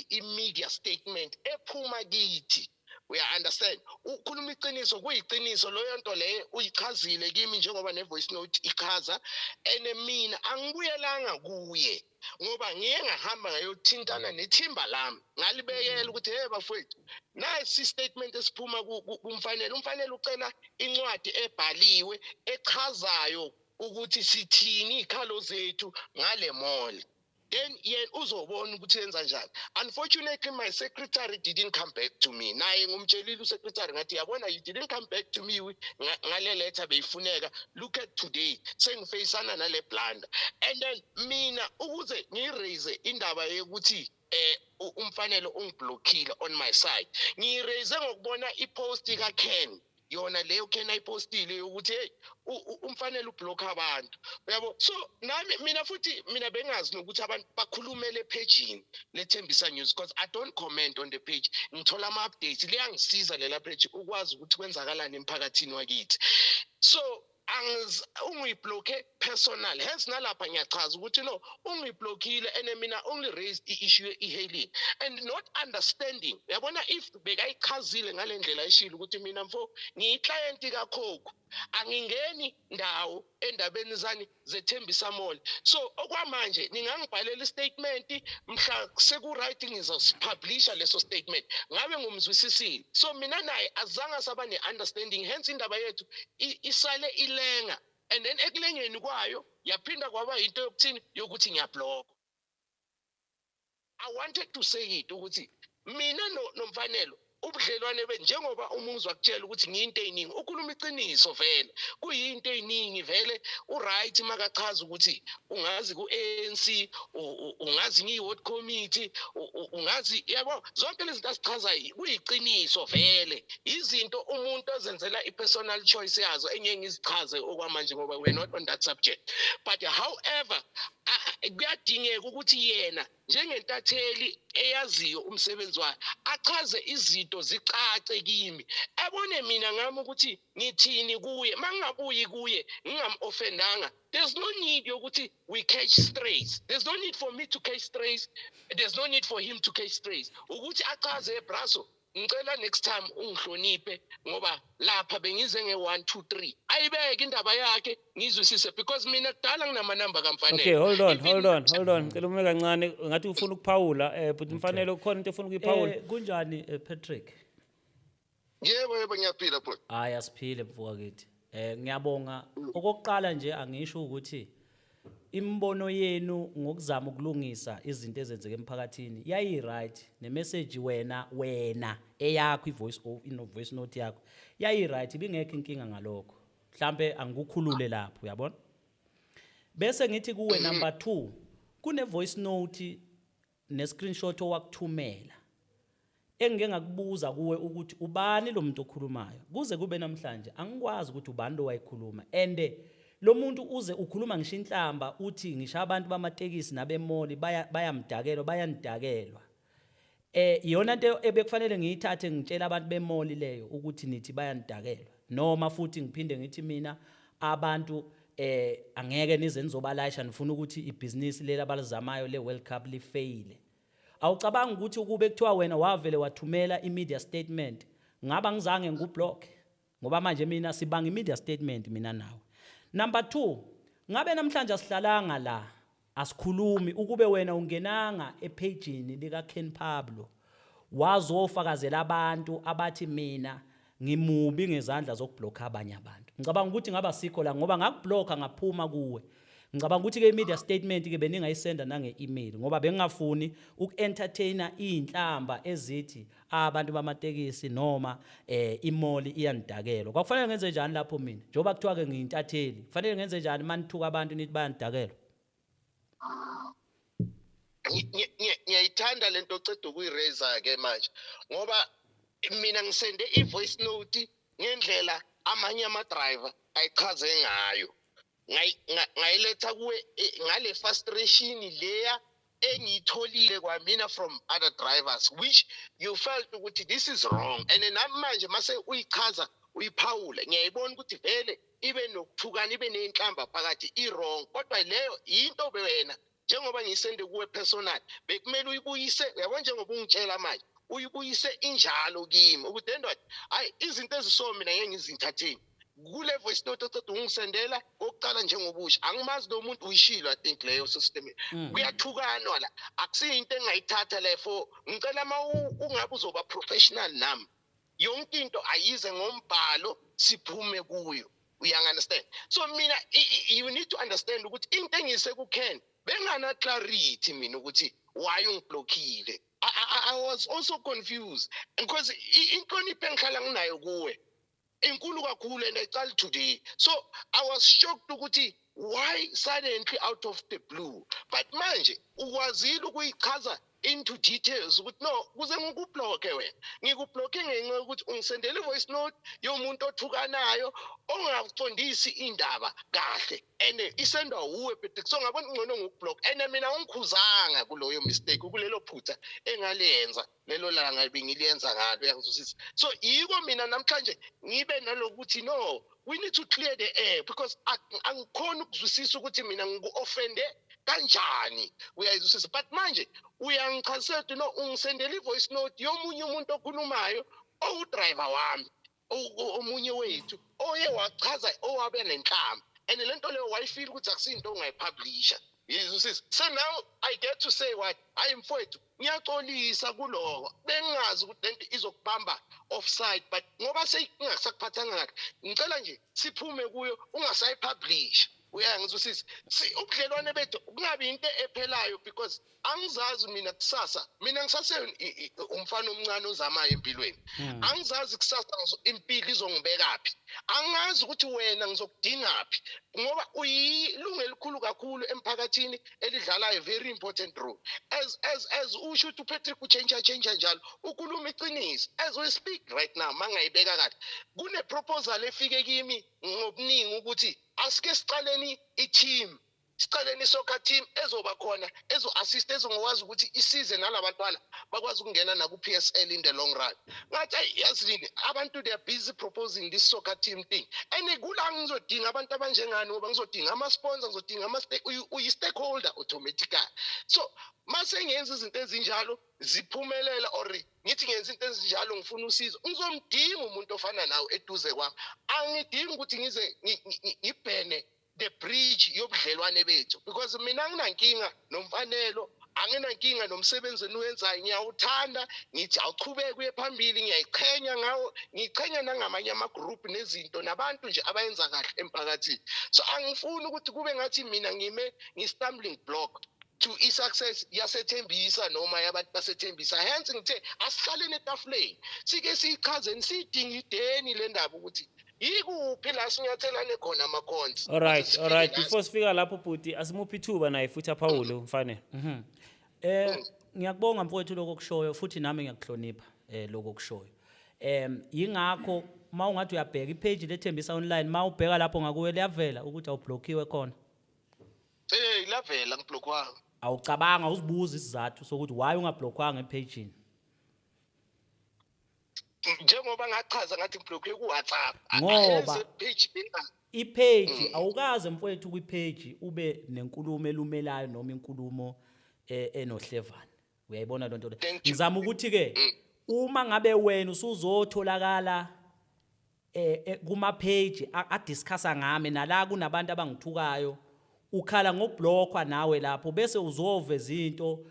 I-media statement ephuma kithi Uya-understand? Ukhuluma iqiniso kuyiqiniso loyo nto leyo uyichazile kimi njengoba ne-voice note ichaza. And mina angibuyelanga kuye ngoba ngiye ngahamba ngayothintana nethimba lami ngalibekela ukuthi hey bafowethu nasi statement esiphuma kumfanele umfanele ucela incwadi ebhaliwe echazayo ukuthi sithini ikhalo zethu ngale mall. Then yena uzobona ukuthi yenza njani. Unfortunately my secretary didn't come back to me. Naye ngumtshelile usecretary ngathi yabona you didn't come back to me ngale letter beyifuneka. Look at today sengifacana nale blunder. And then mina ukuze ngiraise indaba yokuthi umfanele ungiblockile on my side. Ngiraise ngokubona ipost ka Ken. Yona leyo Ken ayipostile ukuthi hey umfanele ublock abantu yabo. So nami mina bengazi nokuthi abantu bakhulumele page le Thembisa News because I don't comment on the page. Ngithola ama updates liyangisiza lela page ukwazi ukuthi kwenzakalani emphakathini wakithi. So ungibloke personal hence nalapha ngiyachaza ukuthi no ungiblockile and mina only raised i-issue e-hailing and not understanding. Yabona if bekayichazile ngalendlela eshilo ukuthi mina mfo ngiyiclient kakhokho angingeni ndawo endabeni zani zeThembisa Mall. So okwamanje ningangibhalela istatement mhla seku right ngizosipublisha leso statement ngabe ngumzwisisile. So mina naye azange saba ne-understanding hence indaba yethu isale ilenga and then ekulengeni kwayo yaphinda kwaba into yokuthini yokuthi ngiyablock. I wanted to say it ukuthi mina nomfanelo ubudlelwane njengoba umuntu wakutshela ukuthi ngiyinto eyiningi ukhuluma iqiniso vele kuyinto eyiningi vele uright makachaza ukuthi ungazi ku-ANC ungazi ngiyi-ward committee ungazi yabo zonke lezi zinto asichaza kuyiqiniso vele izinto umuntu ozenzela i-personal choice yazo engeke ngizichaze okwamanje ngoba we're not on that subject. But however kuyadingeka ukuthi yena njengentatheli eyaziyo umsebenzi wakhe achaze izinto zicace kimi abone mina ngami ukuthi ngithini kuye mangabuyi kuye ngingam-offendanga. There's no need yokuthi we catch strays. There's no need for me to catch strays. There's no need for him to catch strays. Ukuthi achaze ebraso ngicela next time ungihloniphe ngoba lapha bengize nge1 2 3 ayibeke indaba yakhe ngizwisise because mina kudala nginamanamba kamfanele. Okay, hold on ngicela ume kancane ngathi ufuna ukuphawula but mfanele ukhona into efuna ukuyiphawula. Kunjani Patrick? Yebo ngiyaphila bro. Hayi asiphile mfowethu. Ngiyabonga okokuqala nje angisho ukuthi imbono yenu ngokuzama ukulungisa izinto ezenzeke emphakathini yayi right ne message wena eyakho voice note yakho yayi right ibingekho inkinga ngalokho mhlambe angikukhulule lapho uyabona bese ngithi kuwe number 2 kune voice note ne screenshot owakuthumela engike ngakubuza kuwe ukuthi ubani lo muntu okhulumayo kuze kube namhlanje angikwazi ukuthi ubani lo wayikhuluma and lo muntu uze ukhuluma ngisho inhlamba uthi ngisho abantu bamatekisi nabemoli bayanidakelwa iyona into ebekufanele ngiyithathe ngitshela abantu bemoli leyo ukuthi nithi bayanidakelwa noma futhi ngiphinde ngithi mina abantu angeke nize nizobalayisha nifuna ukuthi ibhizinisi lela abalizamayo le World Cup lifaile. Awucabanga ukuthi ukube kuthiwa wena wavele wathumela imedia statement ngaba ngizange ngublock ngoba manje mina sibanga imedia statement mina nawe. Number 2 ngabe namhlanje asihlalanga la asikhulumi ukube wena ungenanga epageini lika Ken Pablo wazofakazela abantu abathi mina ngimubi ngezandla zokublocka abanye abantu. Ngicabanga ukuthi ngaba sikho la ngoba ngakublocka ngaphuma kuwe. Ngicabanga ukuthi ke media statement ke beningayisenda nange-email ngoba bengingafuni uku-entertainer inhlamba ezithi abantu bamatekisi noma imoli iyanidakelwa. Kwakufanele ngenze njani lapho mina njengoba kuthiwa ke ngiyintatheli kufanele ngenze njani manithuka abantu nithi bayanidakelwa? Ngiyayithanda lento oceda ukuyiraise ke manje ngoba mina ngisende i-voice note ngendlela amanye ama-driver ayichaze ngayo ngayiletha kuwe ngale frustration leya engiyitholile kwamina from other drivers which you felt ukuthi this is wrong and namanje mase uyichaza uyiphawula ngiyayibona ukuthi vele ibe nokuthukana ibe nenhlamba phakathi i-wrong kodwa leyo into wena njengoba ngiyisende kuwe personal bekumele uyibuyise yabona njengoba ungitshela manje uyibuyise injalo kimi ukuthi endod hayi izinto eziso mina ngeke ngizithatheni kule voice note oceda ungisendela oqala njengobusha angimazi lo muntu uyishilo I think leyo system kuyathukanwa la akusiyinto engayithatha le for ngicela ungabe uzoba professional nami yonke into ayize ngombhalo siphume kuyo understand so mina you need to understand ukuthi into engise ku Ken bengana clarity mina ukuthi why ungiblockile I was also confused because inhlonipho engihlala nginayo kuwe inkulu kakhulu and I call today so I was shocked ukuthi why suddenly out of the blue but manje ukwazile ukuyichaza into details ukuthi no kuze ngikubloke wena ngikubloke ngenxa yokuthi ungisendele voice note yomuntu othukanayo ongafundisi indaba kahle ene isendwa uwe but so ngabona ngcono ngikublock ene mina ungikhuzanga kuloyo mistake kulelo phutha engalenza lelo langa bengiliyenza ngalo yangizwisisa so yiko mina namhlanje ngibe nalokuthi no we need to clear the air because angikhona ukuzwisisa ukuthi mina ngiku-offende kanjani uyayizwisisa but manje uyangichazela ukuthi no ungisendela i-voice note yomunye umuntu okhulumayo owudriver wami omunye wethu oye wachaza owabe nenhlamba and lento leyo wayifeel ukuthi akusinto ongayipublisha yizwisisa so now I get to say what I am mfowethu ngiyaxolisa kuloko bengazi ukuthi lento izokubamba offside but ngoba seyingasakuphathanga kahle ngicela nje siphume kuyo ungasayipublish uyangizwisisa ubudlelwane bethu kungabi into ephelayo because angizazi mina kusasa mina ngisase umfana omncane ozamayo empilweni angizazi kusasa impilo izongibekaphi angazi ukuthi wena ngizokudingaphi ngoba uyilungu elikhulu kakhulu emphakathini elidlalayo very important role as usho ukuthi uPatrick uchange njalo ukhuluma iqiniso as we speak right now mangayibeka kahle kune proposal efike kimi ngobuningi ukuthi asike sicaleni i-team sicaleni soccer team ezoba khona ezo-assist ezongakwazi ukuthi isize nalabantwana bakwazi ukungena naku-PSL in the long run ngathi yazini abantu they are busy proposing this soccer team thing and kula ngizodinga abantu abanjengani ngoba ngizodinga ama-sponsor ngizodinga uyi-stakeholder automatically so mase ngenza izinto ezinjalo ziphumelela or ngithi ngenza izinto ezinjalo ngifuna usizo ngizomdinga umuntu ofana nawe eduze kwami angidingi ukuthi ngize ngibhene the bridge yobudlelwane bethu because mina nginankinga nomfanelo anginankinga nomsebenzi eniwenzayo ngiyawuthanda ngithi awuchubeke kuye phambili ngiyayiqhenya ngawo ngiyiqhenya nangamanye ama-group nezinto nabantu nje abayenza kahle emphakathini so angifuni ukuthi kube ngathi mina ngime ngi-stumbling block to i-success yasethembisa noma yabantu basethembisa hence ngithe asihlaleni etafuleni sike siyichazeni siyidinga ideni le ndaba ukuthi yikuphi la sinyathelane khona ama-cons alright before sifika lapho bhuti asimuphi ithuba naye futhi aphawule mfanele ngiyakubonga mfowethu lokho kushoyo futhi nami ngiyakuhlonipha lokho kushoyo yingakho mawungathi uyabheka ipage lethembisa online mawubheka lapho ngakuwe liyavela ukuthi awublockiwe khona lavela ngiblokwanga awucabanga uzibuza isizathu sokuthi why ungablockwanga epageini njengoba ngachaza ngathi ngiblockwe ku-WhatsApp ngoba ipage awukaze mfowethu kwipage ube nenkulumo elumelayo noma inkulumo enohlevana uyayibona lonto le ngizama ukuthi ke uma ngabe wena usuzotholakala kuma page adiscussa ngami nala kunabantu abangithukayo ukhala ngoblockwa nawe lapho bese uzoveza izinto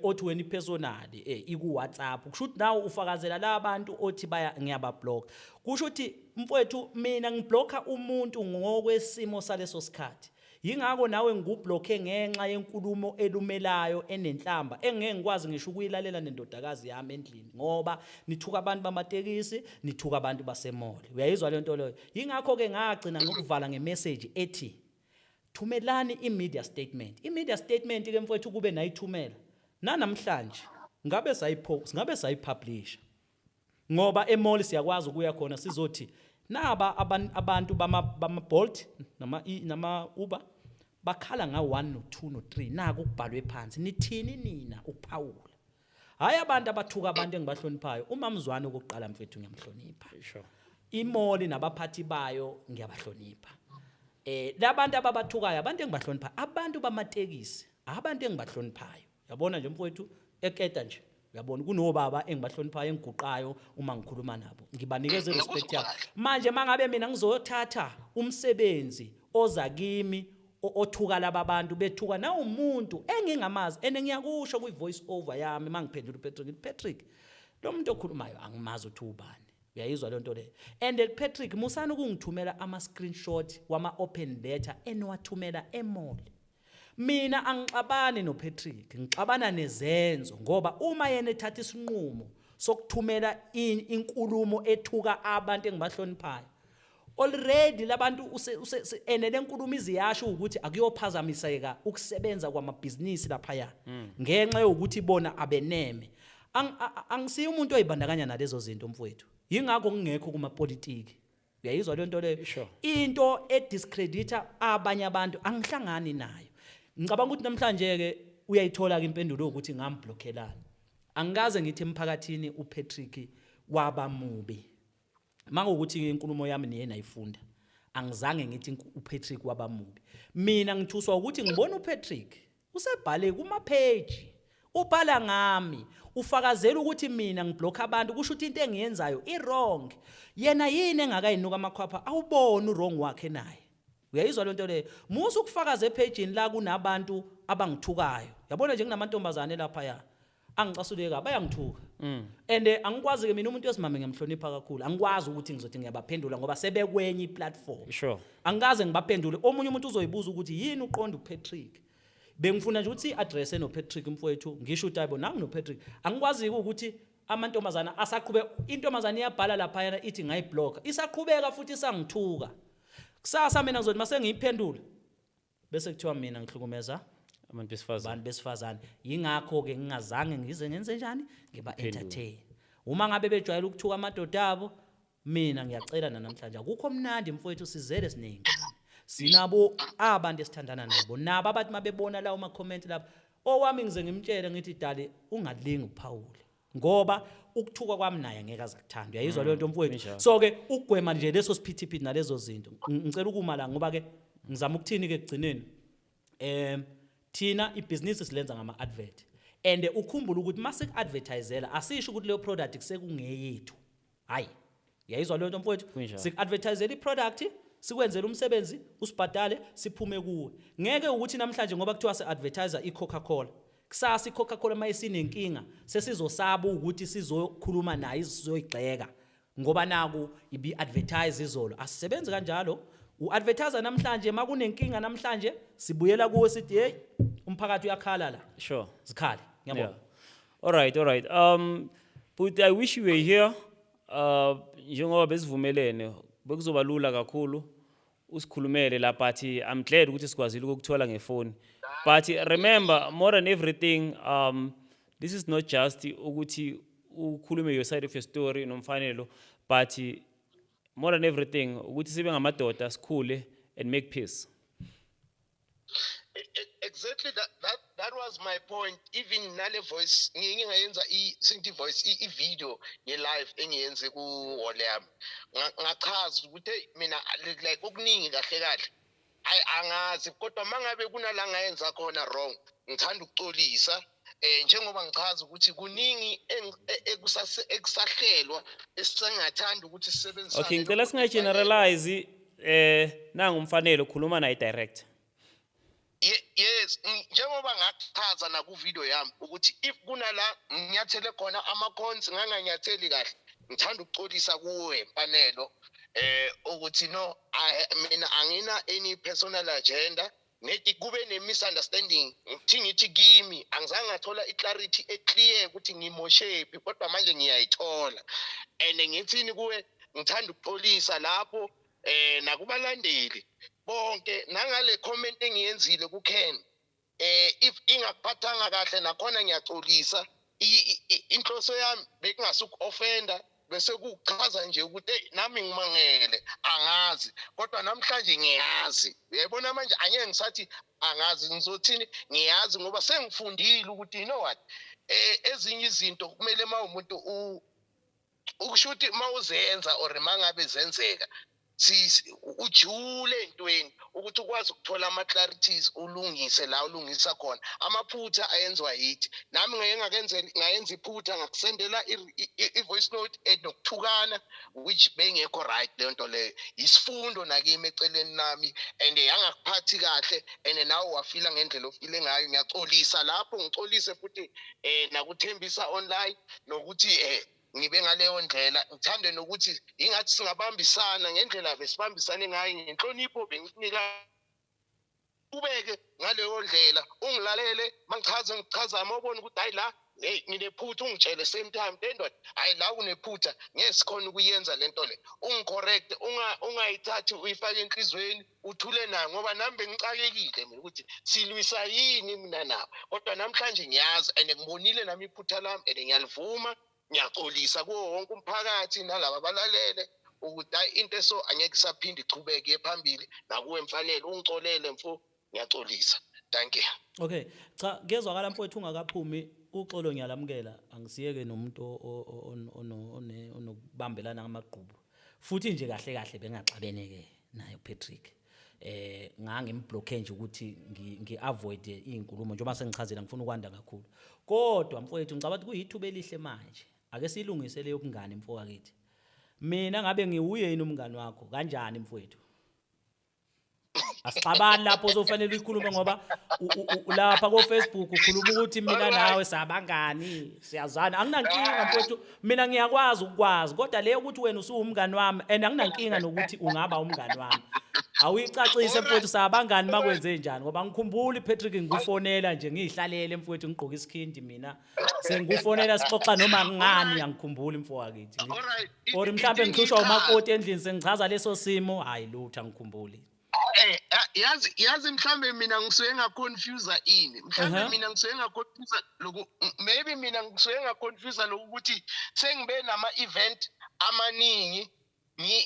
othi wena personally iku WhatsApp kusho ukuthi nawe ufakazela la abantu othi baya ngiyabablock kusho ukuthi mfowethu mina ngiblocka umuntu ngokwesimo saleso sikhathi yingakho nawe ngikublocke ngenxa yenkulumo elumelayo enenhlamba engeke ngikwazi ngisho ukuyilalela nendodakazi yami endlini ngoba nithuka abantu bamatekisi nithuka abantu basemall uyayizwa le nto leyo yingakho ke ngagcina ngokuvala ngemessage ethi thumelani i-media statement ke mfowethu kube nayithumela nanamhlanje ngabe sayipublisha ngoba emall siyakwazi ukuya khona sizothi naba abantu bama-Bolt nama Uber bakhala nga1 no2 no3 naku kubhalwe phansi nithini nina ukuphawula hayi abantu abathuka abantu engibahloniphayo umamzwane okokuqala mfethu ngiyamhlonipha sure imall nabaphathi bayo ngiyabahlonipha labantu ababathukayo abantu engibahlonipha abantu bamatekisi abantu engibahloniphayo yabona nje mfowethu eketa nje uyabona kunobaba engibahloniphayo engiguqayo uma ngikhuluma nabo ngibanikeza irespect yabo manje mangabe mina ngizothatha umsebenzi oza kimi othuka laba abantu bethuka na umuntu engingamazi enengiyakusho kwi voice over yami mangiphendula uPatrick lo muntu okhulumayo angimazi uthi ubani uyayizwa le nto le and Patrick musana ukungithumela ama screenshot wama open letter eniwathumela emall mina angixabani noPatrick ngixabana nezenzo ngoba uma yena ethatha isinqumo sokuthumela inkulumo ethuka abantu engibahloniphayo already labantu enele nkulumo iziyasho ukuthi akuyophazamiseka ukusebenza kwamabhizinisi lapha ya ngenxa yokuthi bona abeneme angisiyo umuntu oyibandakanya nalezo zinto mfowethu yingakho ngingekho kuma politiki uyayizwa le nto le into ediscredita abanye abantu angihlangani nayo ngicabanga ukuthi namhlanje ke uyayithola ke impendulo ukuthi ngamblokelana angikaze ngithi emphakathini uPatrick waba mubi mangokuthi inkulumo yami niye nayifunda angizange ngithi uPatrick waba mubi mina ngithuswa ukuthi ngibona uPatrick usebhale kuma page ubhala ngami ufakazela ukuthi mina ngiblocka abantu kusho ukuthi into engiyenzayo iwrong yena yini engakayinuka amakhwapha awubona uwrong wakhe naye uyayizwa lento le musu ukufakaza epageini la kunabantu abangithukayo yabona nje kunamantombazane lapha ya angicasuleka bayangithuka and angikwazi ke mina umuntu wesimame ngiyamhlonipha kakhulu angikwazi ukuthi ngizothi ngiyabaphendula ngoba sebekwenye iplatform angikaze ngibaphendule omunye umuntu uzoyibuza ukuthi yini uqonda uPatrick bengifuna nje ukuthi address noPatrick mfowethu ngisho utaybo nami noPatrick angikwazi ukuthi amantombazana asaqhube intombazana iyabhala lapha yana ithi ngayiblock isaqhubeka futhi isangithuka kusasa mina ngizothi mase ngiyiphendula bese kuthiwa mina ngihlukumeza abantu besifazane yingakho ke ngingazange ngize ngenze njani ngiba entertain uma ngabe bejwayela ukuthuka amadoda abo mina ngiyacela namhlanje akukho mnandi mfowethu sizele siningi sinabo abantu esithandana nabo nabo abathi mabebona la uma comment lapha owami ngize ngimtshele ngithi dali ungalingi uPaul ngoba ukuthuka kwami naye ngeke azakuthanda uyayizwa leyo nto mfowethu so ke ukugwema nje leso siphithiphithi nalezo zinto ngicela ukuma la ngoba ke ngizama ukuthini ke kugcineni thina ibusiness silenza ngama advert and ukhumbula ukuthi mase advertisela asisho ukuthi leyo product kusekungeyethu hayi uyayizwa leyo nto mfowethu sik-advertisela iproduct sikwenzela umsebenzi usibhadale siphume kuwe ngeke ukuthi namhlanje ngoba kuthiwa se-advertiser iCoca-Cola kusasa iCoca-Cola mayisinenkinga sesizosaba ukuthi sizokhuluma naye sizoyigxeka ngoba naku ibi-advertise izolo asisebenzi kanjalo u-advertiser namhlanje makunenkinga namhlanje sibuyela kuwe sithi hey umphakathi uyakhala la sikhale ngiyabona all right but I wish you were here njengoba besivumelene bekuzoba lula kakhulu usikhulumele la but I'm glad ukuthi sikwazile ukukuthola ngefoni but remember more than everything this is not just ukuthi ukhulume your side of your story nomfanelo but more than everything ukuthi sibe ngamadoda sikhule and make peace. Exactly that was my point. Even nale voice ngingayenza sinti voice video ye live engiyenze ku wall yami ngachaza ukuthi mina like okuningi kahle kahle angazi kodwa mangabe kunala ngayenza khona wrong ngithanda ukuxolisa njengoba ngichaza ukuthi kuningi ekusahlelwa esisengathanda ukuthi sisebenzisane. Okay ngicela singa generalize nangu umfanele ukhuluma naye direct. Yes njengoba ngachaza na ku video yami ukuthi if kunala nginyathele khona ama cons nganganyatheli kahle ngithanda ukuxolisa kuwe mfanelo ukuthi no mina angina any personal agenda nethi kube ne misunderstanding ngithi kimi angizange ngathola iclarity eclear ukuthi ngimoshephi kodwa manje ngiyayithola and ngithini kuwe ngithanda ukuxolisa lapho nakubalandeli bonke nangale comment engiyenzile ku Ken if ingakuphathanga kahle nakhona ngiyaxolisa inhloso yami bekungasuku offender bese kuchaza nje ukuthi nami ngimangele angazi kodwa namhlanje ngiyazi uyabona manje angeke ngisathi angazi ngizothini ngiyazi ngoba sengifundile ukuthi you know what ezinye izinto kumele umuntu ukushuthi mawuzenza or mangabe zenzeka ujule entweni ukuthi ukwazi ukuthola ama clarities ulungise la ulungisa khona amaphutha ayenzwa yithi nami ngayenza iphutha ngakusendela i-voice note enokuthukana which bengekho right le nto leyo isifundo nakimi eceleni nami and yangakuphathi kahle and nawe wafila ngendlela ofile ngayo ngiyaxolisa lapho ngicolise futhi nakuthembisa online nokuthi ngibe ngaleyo ndlela ngithande nokuthi ingathi singabambisana ngendlela besibambisane ngayo ngenhlonipho bengikunika ubeke ngaleyo ndlela ungilalele mangichaza amabona ukuthi hayi la nginephutha ungitshele same time ndoda hayi la unephutha ngesikhona ukuyenza lento le ungicorrect ungayithathi uyifake enhlizweni uthule nayo ngoba nami bengicakekile mina ukuthi silwisa yini mina nawe kodwa namhlanje ngiyazi and ngibonile nami iphutha lami and ngiyalivuma ngiyaxolisa kuwo wonke umphakathi nalabo abalalele ukuthi hayi into eso angeke isaphinde ichubeke phambili nakuwe mfanele ungixolele mfo ngiyaxolisa thank you. Okay, cha kezwakala mfowethu ungakaphumi uxolo ngiyalamukela angisiyeke nomuntu onokubambelana ngamagqubu futhi nje kahle kahle bengaxabeneke naye uPatrick ngangimblock nje ukuthi ngiavoid izinkulumo njengoba sengichazela ngifuna ukwanda kakhulu kodwa mfowethu ngicabanga ukuthi kuyithuba elihle manje ake silungise leyo ubungane mfokakithi mina ngabe ngiwuye yini umngani wakho kanjani mfowethu asixabani lapho uzofanele ukhulume ngoba lapha ko Facebook ukhuluma ukuthi mina nawe sabangani siyazana anginankinga mfowethu mina ngiyakwazi ukwazi kodwa leyo ukuthi wena usuwumngani wami and anginankinga nokuthi ungaba umngani wami awuyicacise mfowethu sabangani makwenze njani ngoba ngikhumbula iPatrick ngikufonela nje ngihlalele mfowethu ngigqoka isikhindi mina sengufonela sixoxa noma ngani angikhumbula mfokakithi or mhlambe ngihlushwa umakoti endlini sengichaza leso simo hayi lutho angikhumbuli. Yazi mhlambe mina ngisuke ngaconfuse ini mhlambe mina ngisuke ngaconfuse lokhu maybe mina ngisuke ngaconfuse lokuthi sengibe nama event amaningi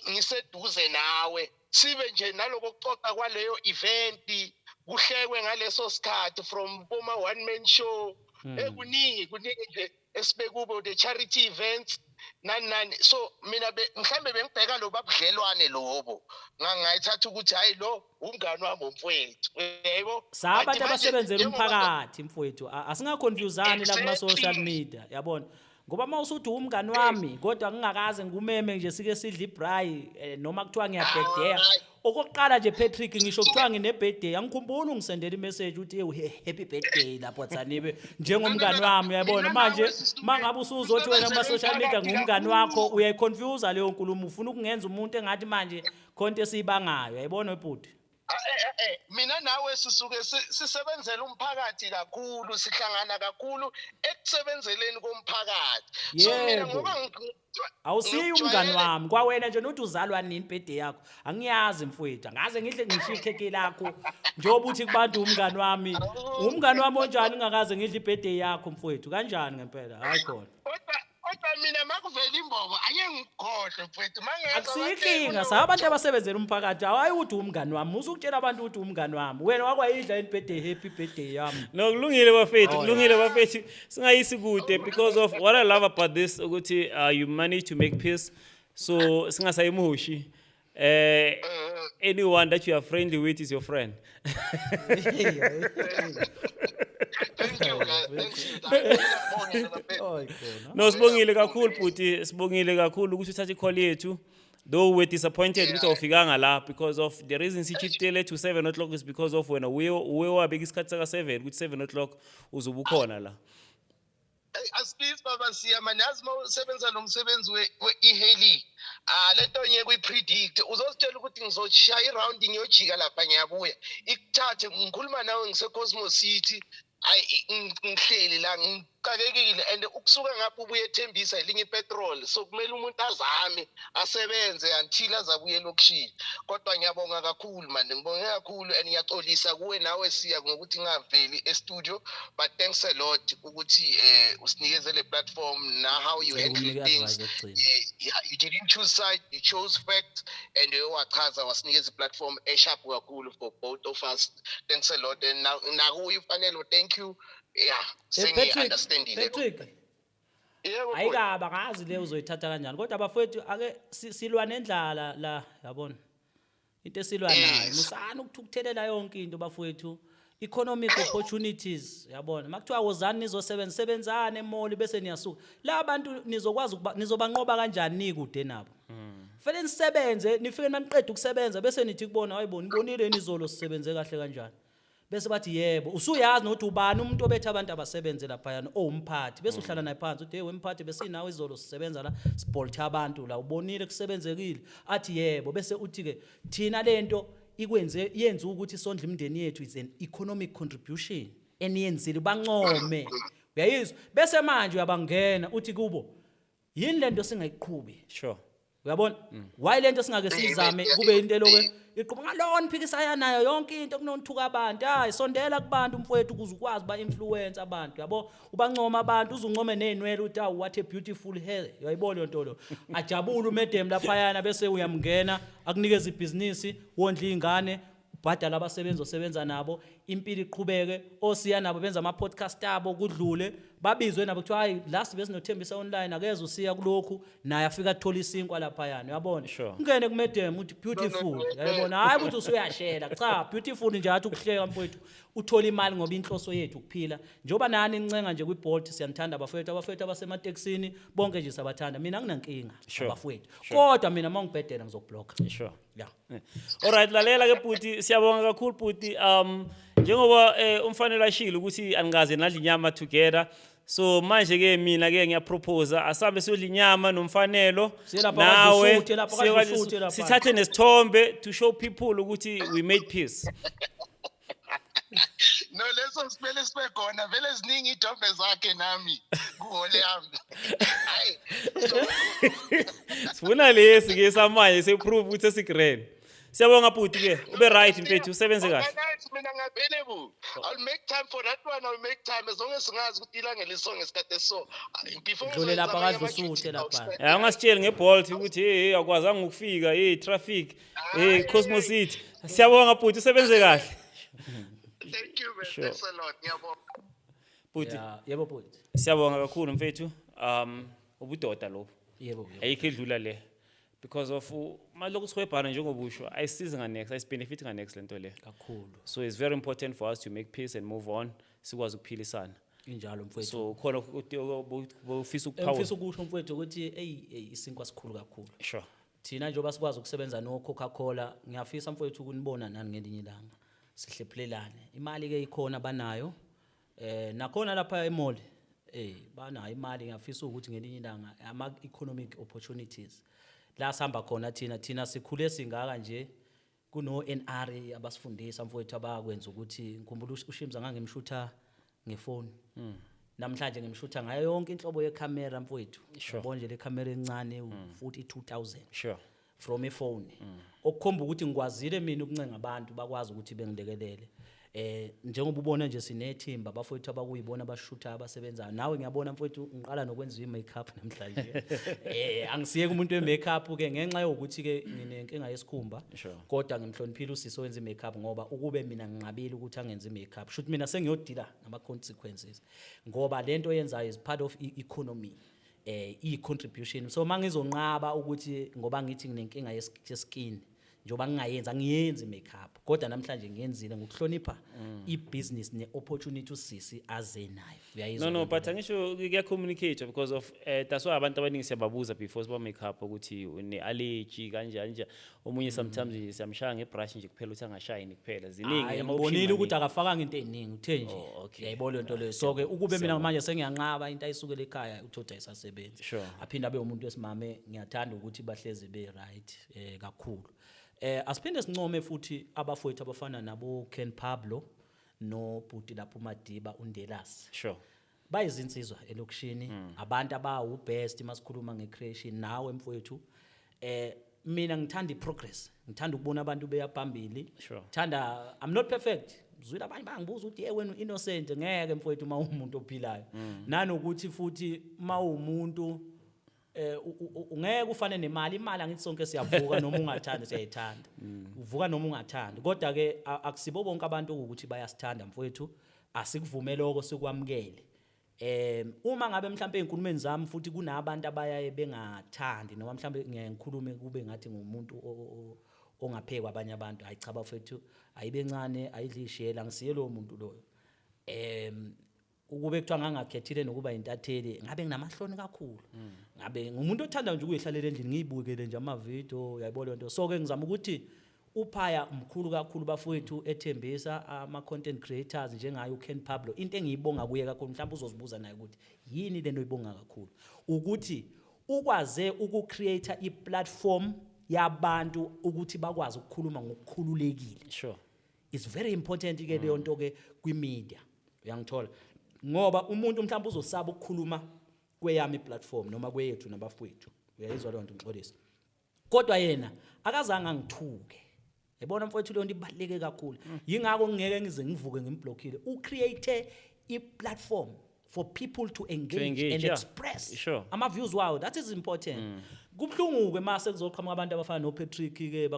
ngiseduze nawe sibe nje naloko kuxoxa kwaleyo event kuhlekwe ngaleso sikhathi from Boma one man show kuningi nje esibekubo the charity events nani so mina mhlambe bengibheka lo babudlelwane lobo ngayithatha ukuthi hayi lo umngani wami umfowethu yebo sabantu abasebenzela umphakathi mfowethu asingaconfuseani la kuma social media yabona ngoba mawusuthi umngani wami kodwa ngingakaze ngumeme nje sike sidla ibrayi noma kuthiwa ngiyabhedea okokuqala nje Patrick ngisho kuthiwa ngine birthday angikhumbula ungisendela imessage uthi happy birthday lapho Tsanibe njengomngani wami uyabona manje mangabe usuzothi wena kuma social media ngumngani wakho uyayiconfuse leyo nkulumo ufuna ukungenza umuntu engathi manje konke esibangayo uyayibona webhuti. Mina nawe sisuke sisebenzela umphakathi kakhulu sihlangana kakhulu ekusebenzeleni komphakathi so mina ngoba awusiyi umngani wami kwawena nje nothi uzalwa nini birthday yakho angiyazi mfowethu angaze ngihle ngishiye ikheke lakho njengoba uthi kubantu umngani wami onjani ngakaze ngidla ibirthday yakho mfowethu kanjani ngempela hayi khona kodwa mina makuvela imbobo ake ngikhohle mfowethu mangenza akusikinga sabantu abasebenzela umphakathi hayi uthi umngani wami usukutshela abantu ukuthi umngani wami wena wakwayidla birthday happy birthday yami no kulungile bafethu singayisi kude because of what I love about this ukuthi you manage to make peace so singasayimushi anyone that you are friendly with is your friend. Thank you guys. No sibongile kakhulu futhi sibongile kakhulu ukuthi uthathe call yethu though we're disappointed ukuthi awufikanga la because of the reason sichitele to 7 o'clock is because of wena we wabeka isikhathi saka 7 ukuthi 7 o'clock uzoba ukhona la. Aspeace baba siya manyazi mawusebenza nomsebenzi we-e-hailing lento ngeke uyipredict uzositshela ukuthi ngizoshaya iround ngiyojika lapha ngiyabuya ikuthathe ngikhuluma nawe ngise-Cosmos City ngihleli la ngicakekile and ukusuka ngapho ubuye ethembisa elinye ipetrol so kumele umuntu azame asebenze until azabuye lokushini kodwa ngiyabonga kakhulu manje ngibonge kakhulu and ngiyaxolisa kuwe nawe siya ngokuthi ngaveli e-studio but thanks a lot ukuthi usinikeze le platform na how you handle things you didn't choose side you chose facts and wachaza wasinikeza i-platform e-sharp kakhulu for both of us thanks a lot and nakuye ufanele thank you. Yeah, Patrick, Yebo. ayikaba ngazi le uzoyithatha kanjani kodwa bafowethu ake silwa nendlala la yabona into esilwa nayo musana ukuthukuthelela yonke into bafowethu economic opportunities yabona makuthiwa wozani nizosebenzisana emall bese niyasuka la abantu nizokwazi ukuba nizobanqoba kanjani nikude nabo fanele nisebenze nifike naniqeda ukusebenza bese nithi kubona hayibona ibonile nizolo sisebenze kahle kanjani bese bathi yebo usuyazi nokuthi ubani umuntu obethe abantu abasebenze lapha yana umphathi bese uhlala naye phansi uthi hey wemphathi bese inawe izolo sisebenza la siboltha abantu la ubonile kusebenzekile athi yebo bese uthi ke thina lento ikwenze yenza ukuthi sondla imndeni yethu is an economic contribution eniyenzile bancome uyayizwa bese manje uyabangena uthi kubo yini lento singayiqhubhi Sure. uyabona why lento singake sizame kube into lokho iqhubha ngalona niphikisana nayo yonke into kunonthuka abantu hayi sondela kubantu mfowethu ukuze ukwazi ba influence abantu yabo ubancoma abantu uzuncome nenwele uthi awu what a beautiful hair uyayibona into lo ajabula umedem lapha yana bese uyamngena akunikeza ibusiness wondla ingane ubhadala abasebenzi osebenza nabo impilo iqhubeke osiya nabo benza ama podcast abo kudlule babizwe nabo kuthiwa hayi last bese nothembisa online akeze usiya kulokhu naye afika athola isinkwa lapha yana uyabona Sure. ungene kumedem uthi beautiful uyayibona hayi ukuthi usuyashela cha beautiful nje athi ukuhleka mfowethu uthola imali ngoba inhloso yethu ukuphila njoba nani nincenga nje kwiBolt siyanthanda abafowethu abasemateksini bonke nje sabathanda mina nginankinga Sure. abafowethu kodwa mina mangibhedela ngizokublock Sure. yeah Alright, lalela ke Bhuti, siyabonga kakhulu Bhuti. Njengoba umfanele ashilo ukuthi angaze nadla inyama together. So manje ke mina ke ngiyapropose asambe siyodla inyama nomfanelo nawe sithathe nesithombe to show people ukuthi we made peace. No, leso sipele sibe khona vele ziningi idombe zakhe nami kuhole yami. Hayi. Sifuna lesi ke samanje seprove ukuthi sigrand. Siyabonga Bhuti ke ube right mfethu usebenze kahle. Mina ngavailable. I'll make time for that one. I'll make time as long as singazi ukuthi ilanga lesonge isikade so. Before dlule lapha kadle usuthe lapha Ungasitsheli ngeBolt ukuthi hey akwazanga ukufika hey traffic hey Cosmos City. Siyabonga Bhuti usebenze kahle. Thank you, man. Thanks a lot. Ngiyabonga. Bhuti yeah yebo Bhuti siyabonga kakhulu mfethu ubudoda lobo yebo ayikho edlula le because of maloko sikhwebhana njengobusho ayisize nganext ayisibenefit nganext lento le kakhulu so it's very important for us to make peace and move on sikwazi ukuphilisana injalo mfowethu so khona bofisa mfisa ukupower ukusho mfowethu ukuthi isinkwa sikhulu kakhulu sure thina njengoba sikwazi ukusebenza no Coca-Cola ngiyafisa mfowethu ukunibona nani ngelinye ilanga sihlephulelane imali ke ikhona banayo nakhona lapha emall banayo imali ngiyafisa ukuthi ngelinye ilanga ama economic opportunities la sihamba khona thina sikhule singaka nje kuno NR abasifundisa mfowethu abakwenza ukuthi ngikhumbula uShimza ngangemshutha ngefoni namhlanje ngimshutha ngayo yonke inhlobo yecamera mfowethu yabona nje le camera encane u42,000 sure from a phone okukhomba ukuthi ngikwazile mina ukuncenga abantu bakwazi ukuthi bengilekelele njengoba ubona nje sinethimba abafowethu abakuyibona abashutha abasebenzayo nawe ngiyabona mfowethu ngiqala nokwenza i-makeup namhlanje angisiyeke umuntu we-makeup ke ngenxa yokuthi ke nginenkinga yesikhumba kodwa ngimhloniphile usisi owenza i-makeup ngoba ukube mina nginqabile ukuthi angenze i-makeup shothi mina sengiyodila ngama consequences ngoba lento yenzayo is part of economy i-contribution so mangizonqaba ukuthi ngoba ngithi nginenkinga yeskin njoba ngingayenza ngiyenza i-makeup kodwa namhlanje ngiyenzile ngokuhlonipha i-business ne-opportunity usisi aze nayo uyayizwa no but angisho kuyacommunicate because of that's why abantu abaningi siyababuza before siba makeup ukuthi une allergy kanje omunye sometimes siyamshaya ngebrush nje kuphela uthi angashayini kuphela ziningi ngibonile ukuthi akafakanga into eziningi uthe nje uyayibona into leyo so ke ukube mina manje sengiyanqaba into ayisukele ekhaya uthoda isasebenza aphinda abe umuntu wesimame ngiyathanda ukuthi bahlezi be right kakhulu asiphinde sincome futhi abafowethu abafana nabo Ken Pablo no Bhuti lapho Madiba uNdelasi sure bayizinsizwa elokishini abantu abawu best masikhuluma ngecreation nawe mfowethu mina ngithanda iprogress ngithanda ukubona abantu beya phambili thanda I'm not perfect zwile abanye bangibuza ukuthi wena innocent ngeke mfowethu uma umuntu ophilayo nanokuthi futhi uma umuntu ungeke ufane nemali imali angithi sonke siyavuka noma ungathanda siyayithanda uvuka noma ungathanda kodwa ke akusibo bonke abantu ukuthi bayasithanda mfowethu asikuvumele lokho sikwamukele Uma ngabe mhlambe enkulumeni zami futhi kunabantu abayaye bengathandi noma mhlambe ngikhulume kube ngathi ngumuntu ongaphekwa abanye abantu hayi cha bafethu ayibencane ayidlishela ngisiye lo muntu loyo ukube kuthiwa ngangakhethile nokuba intatheli ngabe nginamahloni kakhulu ngabe ngumuntu othanda nje ukuyihlalela endlini ngiyibukele nje ama-video uyayibona lento so ke ngizama ukuthi uphaya mkhulu kakhulu bafowethu ethembisa ama-content creators njengayo uKen Pablo into engiyibonga kuye kakhulu mhlawumbe uzozibuza naye ukuthi yini lento oyibonga kakhulu ukuthi ukwaze ukucreate i-platform yabantu ukuthi bakwazi ukukhuluma ngokukhululekile Sure. It's very important ke leyo nto ke kwi-media uyangithola ngoba umuntu mhlawumbe uzosaba ukukhuluma kweyami i-platform noma kweyethu nabafowethu uyayizwa leyo nto ngixolisa kodwa yena akazange angithuke yabona mfowethu leyo nto ibaluleke kakhulu yingakho ngeke ngize ngivuke ngimblockile ucreate i-platform for people to engage and express Sure. ama-views wawo that is important kubhlungu-ke mase kuzoqhamuka abantu abafana noPatrick-ke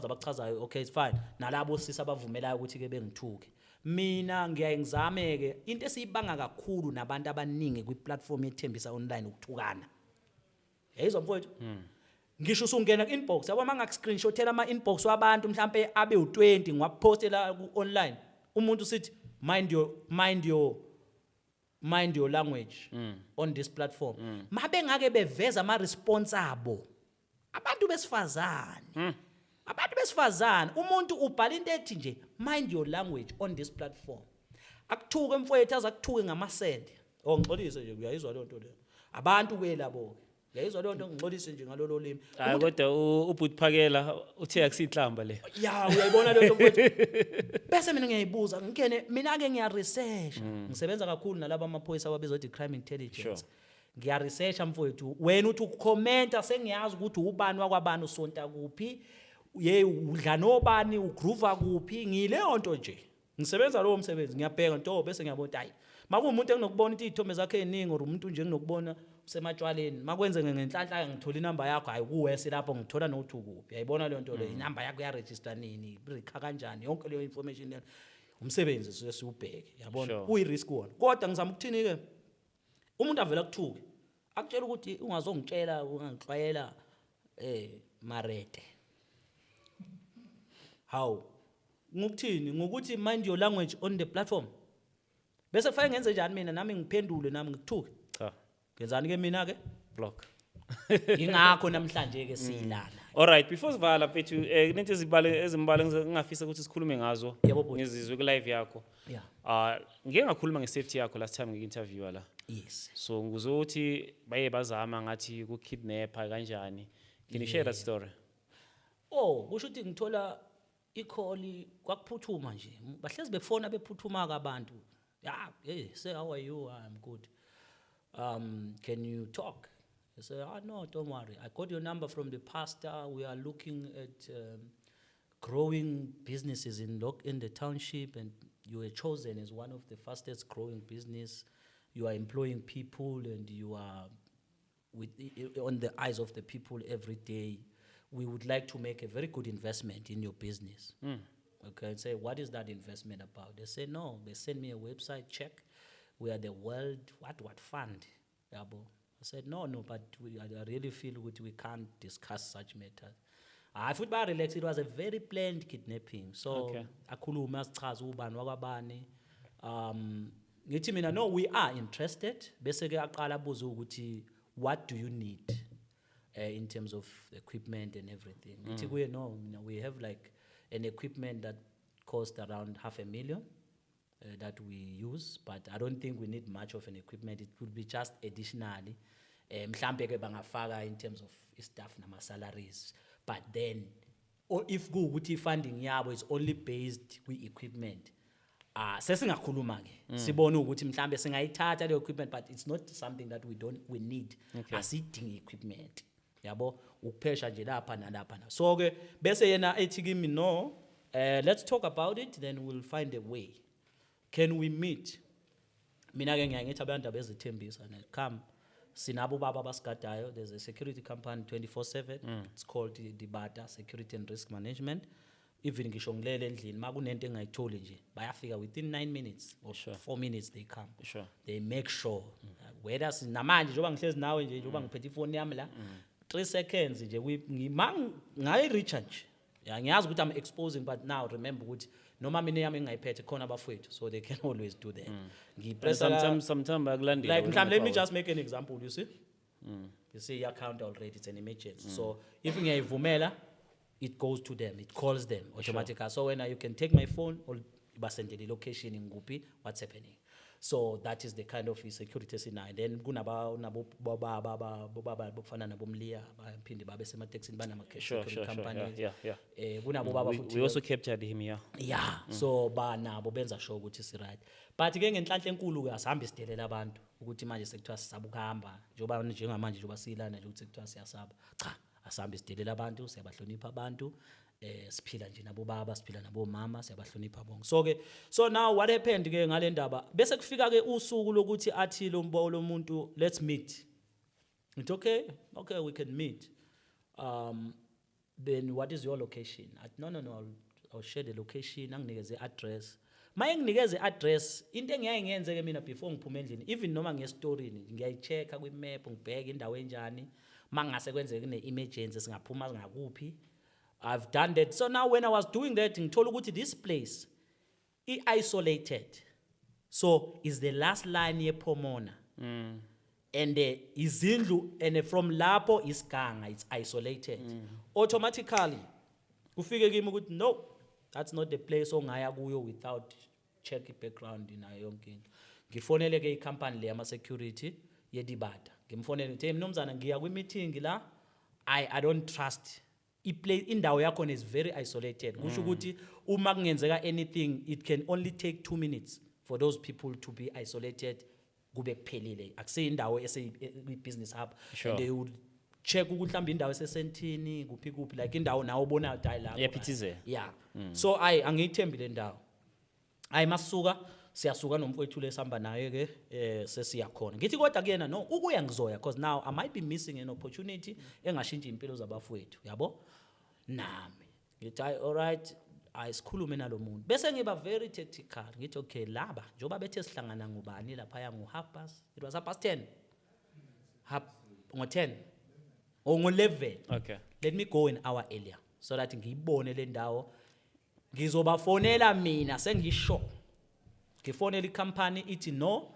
bachazayo okay it's fine nalabo sisi abavumelayo ukuthi-ke bengithuke mina ngiyaye ngizame-ke into esiyibanga kakhulu nabantu abaningi kwi-platform yethembisa online ukuthukana yayizwa mfowethu ngisho usungena ku-inbox yabo uma ngaku-screenshothela ama-inbox wabantu mhlampe abe u-20 ngiwapostela ku-online umuntu sithi mind your language on this platform mabe ngake beveza ama-response abo abantu besifazane umuntu ubhala into ethi nje mind your language on this platform akuthuke mfowethu azakuthuke ngamasende ngixolise nje uyayizwa leyo nto leyo abantu kwelabo uyayizwa leyo nto ngixolise nje ngalolo limi Hayi kodwa ubhuti Phakela uthe akusihlamba le. ya uyayibona leyo nto mfowethu bese mina ngiyayibuza ngikene mina ke ngiya research ngisebenza kakhulu nalabo amaphoyisa ababizwa ukuthi crime intelligence ngiya research mfowethu wena uthi ukucomment sengiyazi ukuthi ubani wakwabani usonta kuphi udla nobani ugroove kuphi ngileyo nto nje ngisebenza lowo msebenzi ngiyabheka nto bese ngiyabona hayi makuumuntu enginokubona izithombe zakhe eziningi or umuntu nje enginokubona usematshwaleni makwenze ngenhlanhla ngithola inamba yakho hayi kuwese lapho ngithola nokuthi ukuphi yayibona leyo nto leyo inamba yakho ya register nini rikha kanjani yonke leyo information leyo umsebenzi sesiubheke yabona uyi risk wona kodwa ngizama ukuthini ke umuntu avela kuthuke akutshela ukuthi ungazongitshela ungangixwayela marete how ngokuthini ngokuthi mind your language on the platform bese kufanele ngenze njani mina nami ngiphendule nami ngikuthuke Cha. ngenzani ke mina ke Block. ingakho namhlanje ke siyilana Alright, before sivala mfethu kunento ezimbala ngingafisa ukuthi sikhulume ngazo Yebo, bhuti. ngizizwe ku live yakho. Yeah. Ngeke ngakhuluma nge-safety yakho last time ngiki-interviewa la. yes So nguzothi baye bazama ngathi ku-kidnapper kanjani. Can you share that story? kusho ukuthi ngithola ikholi kwakuphuthuma nje bahlezi befona bephuthuma abantu hey say how are you I'm good can you talk I say no don't worry I got your number from the pastor we are looking at growing businesses in the township and you were chosen as one of the fastest growing business you are employing people and you are on the eyes of the people every day we would like to make a very good investment in your business. Okay, and say, what is that investment about? They say, no, they send me a website check. We are the world, what fund? Yabo. I said, no, but I really feel we can't discuss such matters. I thought about relax, it was a very planned kidnapping. So, akhuluma sichaza ubani wakwabani. Ngithi mina no, we are interested. Bese ke aqala abuza ukuthi what do you need? In terms of equipment and everything. No, we have like an equipment that cost around $500,000 that we use, but I don't think we need much of an equipment. It would be just additionally. Mhlambe ke bangafaka in terms of staff nama salaries. But then, or if kuukuthi funding yabo is only based with equipment, sesingakhuluma ke sibone ukuthi mhlambe singayithatha le equipment, but it's not something that we need. Asidingi equipment. Yabo ukuphesha nje lapha nalapha na so ke bese yena ethi kimi no let's talk about it then we'll find a way can we meet mina ke ngiyangithi abantu abezithembisa ne come sinabo baba abasigadayo there's a security company 24/7 it's called Dibata Security and Risk Management even ngisho ngilele endlini makunento engayitholi nje bayafika within 9 minutes or 4 minutes they come. Sure. They make sure whether namanje njoba ngihlezi nawe nje njoba ngiphethe ifoni yami la 3 seconds nje ngayi recharge. Yeah, ngiyazi ukuthi I'm exposing, but now remember ukuthi noma mina yami ngayiphethe khona abafowethu, so they can always do that. Sometimes bayakulandela. Like mhlawumbe let me just make an example, you see? You see your account already, it's an emergency. So if ngiyayivumela, it goes to them, it calls them automatically. So when you can take my phone or basende the location in Ngupi, what's happening. So that is the kind of security scenario. Then kunaba baba bofana nabomlia baphinde babe semateksini banama security companies. Kunabo baba futhi. We also captured him here. Yeah, so banabo benza sure ukuthi si right. But ke ngenhlanhla enkulu ke asihamba isidelela abantu ukuthi manje sekuthiwa sisaba ukuhamba njengoba njengamanje njengoba silana nje ukuthi sekuthiwa siyasaba. Cha, asihamba isidelela abantu, siyabahlonipha abantu. Siphila nje nabo baba, siphila nabo mama, siyabahlonipha bonke. So now what happened ke ngale ndaba bese kufika ke usuku lokuthi athi lo muntu let's meet. It's okay, we can meet. Then what is your location? No, I'll share the location, anginikeze address. Maye nginikeze address, into engiyaye ngiyenze ke mina before ngiphume endlini, even noma ngestorini ngiyayichecka kwi map ngibheke indawo enjani, mangase kwenzeke kune emergency singaphuma ngakuphi. I've done that. So now when I was doing that, ngithola ukuthi this place isolated. So is the last line ye Pomona. And izindlu and from lapho isiganga, it's isolated. Automatically kufike kimi ukuthi no, that's not the place ongaya kuyo without checking background inayo yonke into. Ngifonele ke icompany le ama security yedibata. Ngimfonele ngithi mnumzana ngiya kwi meeting la, I don't trust. Indawo yakho is very isolated. Kusho ukuthi uma kungenzeka anything, it can only take 2 minutes for those people to be isolated. Kube kuphelile. Akuseyi indawo business hub. And they would check ukuthi mhlawumbe indawo esesentini kuphi like indawo nawo bona dial Yaphithize. Yeah. So angiyithembi le ndawo. Masuka siyasuka nomfowethu lesihamba naye ke sesiyakhona. Ngithi kodwa kuyena no ukuya ngizoya because now I might be missing an opportunity engashintsha impilo zabafowethu, yabo? Nami. Ngithi all right, ayisikhulume nalomuntu. Bese ngiba very tactical. Ngithi okay laba njoba bethe sihlangana ngubani lapha ya ngo-10:30. It was 10:30. Ngo-10 or ngo-11. Okay. Let me go an hour earlier so that ngiyibone le ndawo. Ngizobafonela mina sengisho. Ngifonela icompany ithi no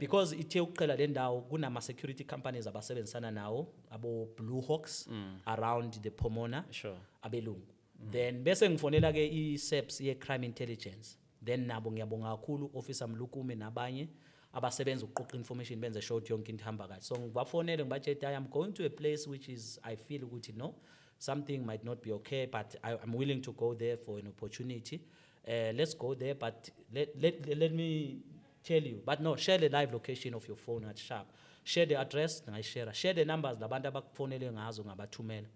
because ithe ukuqhela le ndawo kunama security companies abasebenzisana nawo abo Blue Hawks around the Pomona. Sure. Abelungu. Then bese ngifonela ke i-SAPS ye crime intelligence. Then nabo ngiyabonga kakhulu officer Mlukume nabanye abasebenza ukuqoqa information benze short yonke into ihamba kahle. So ngibafonele ngibatshela I am going to a place which is I feel ukuthi no something might not be okay, but I'm willing to go there for an opportunity. Let's go there, but let me tell you. But no, share the live location of your phone at sharp. Share the address, and I share the numbers. Labantu abakufonele ngazo ngabathumela.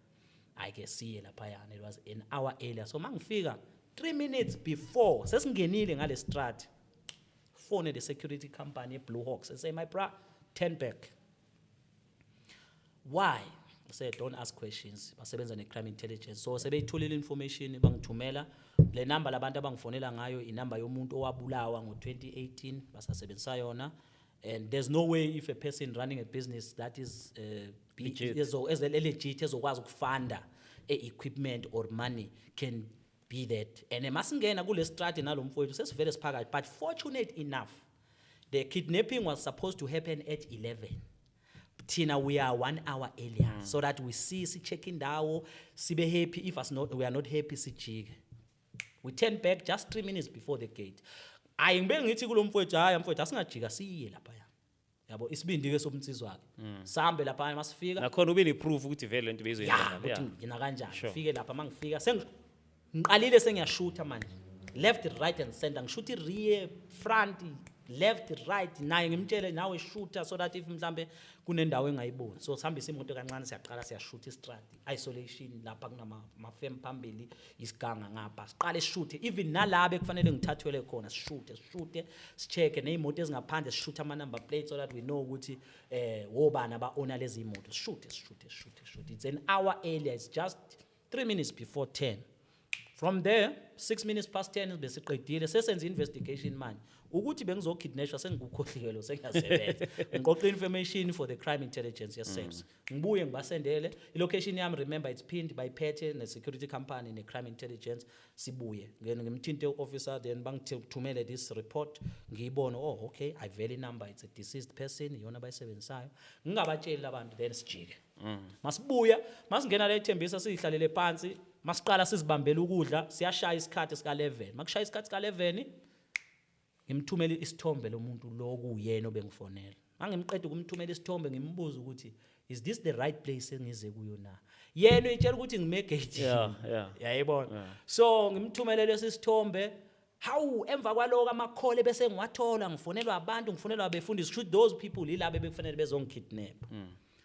I can see laphayana. It was an hour earlier. So mangifika 3 minutes before. Sesingenile ngale strat. Phone the security company Blue Hawks. I say my bra 10 back. Why? I said don't ask questions. Basebenza ne crime intelligence. So sebeyitholile information bangithumela. Le number labantu abangifonela ngayo inamba yomuntu owabulawa ngo-2018 basasebenzisa yona. And there's no way if a person running a business that is legit ezokwazi ukufunda equipment or money can be that. And emasingena kule strat nalo mfowethu sesivele siphakathi, but fortunate enough the kidnapping was supposed to happen at 11. Tina, we are 1 hour earlier so that we see check indawo sibe happy. If we are not happy sijike. We turn back just 3 minutes before the gate. Ayingibe ngithi kulo mfowethu hayi mfowethu asingajika siye lapha ya. Yabo isibindi ke somnsizwa wakhe. Sambe lapha masifika. Nakhona ube neproof ukuthi vele lento bezoyenza. Yeah, ngina kanjani. Fike lapha mangifika sengiqalile sengiyashoota manje. Left, right and center. Ngishoot rear, front, left, right. Naye ngimtshele nawe shooter so that if mhlambe kunendawo engayiboni. So sihambisa imoto kancane siyaqala siyashoot istrat. Isolation lapha kunama mafem phambili isiganga ngapha. Siqale shoot even nalabe kufanele ngithathwele khona shoot sicheke neimoto ezingaphandle sishoot ama number plates so that we know ukuthi wobani aba owner lezi imoto. Shoot. It's an hour earlier. It's just 3 minutes before 10. From there 6 minutes past 10 besiqedile sesenza investigation manje ukuthi bengizokidnashwa sengikukhohlikelo sengiyasebenza ngiqoqa information for the crime intelligence SAPS ngibuye ngibasendele ilocation yami remember it's pinned by Phethe ne security company ne crime intelligence sibuye ngimthinte officer then bangithumele this report ngiyibona oh okay I vele number it's a deceased person iyona bayisebenzisayo ngingabatsheli abantu then sijike masibuya masingena la ethembisa sihlalele phansi masiqala sizibambela ukudla siyashaya isikhathi sika 11 makushaya isikhathi sika 11 ngimthumela isithombe lomuntu lo kuyena obengifonela mangimqeda ukumthumela isithombe ngimbuza ukuthi is this the right place engize kuyo na yena uyitshela ukuthi ngimegate yayibona so ngimthumela lesi sithombe how emva kwaloko amakhole bese ngiwathola ngifonelwa abantu ngifonelwa abefundisi should those people ilabo bekufanele bezongikidnap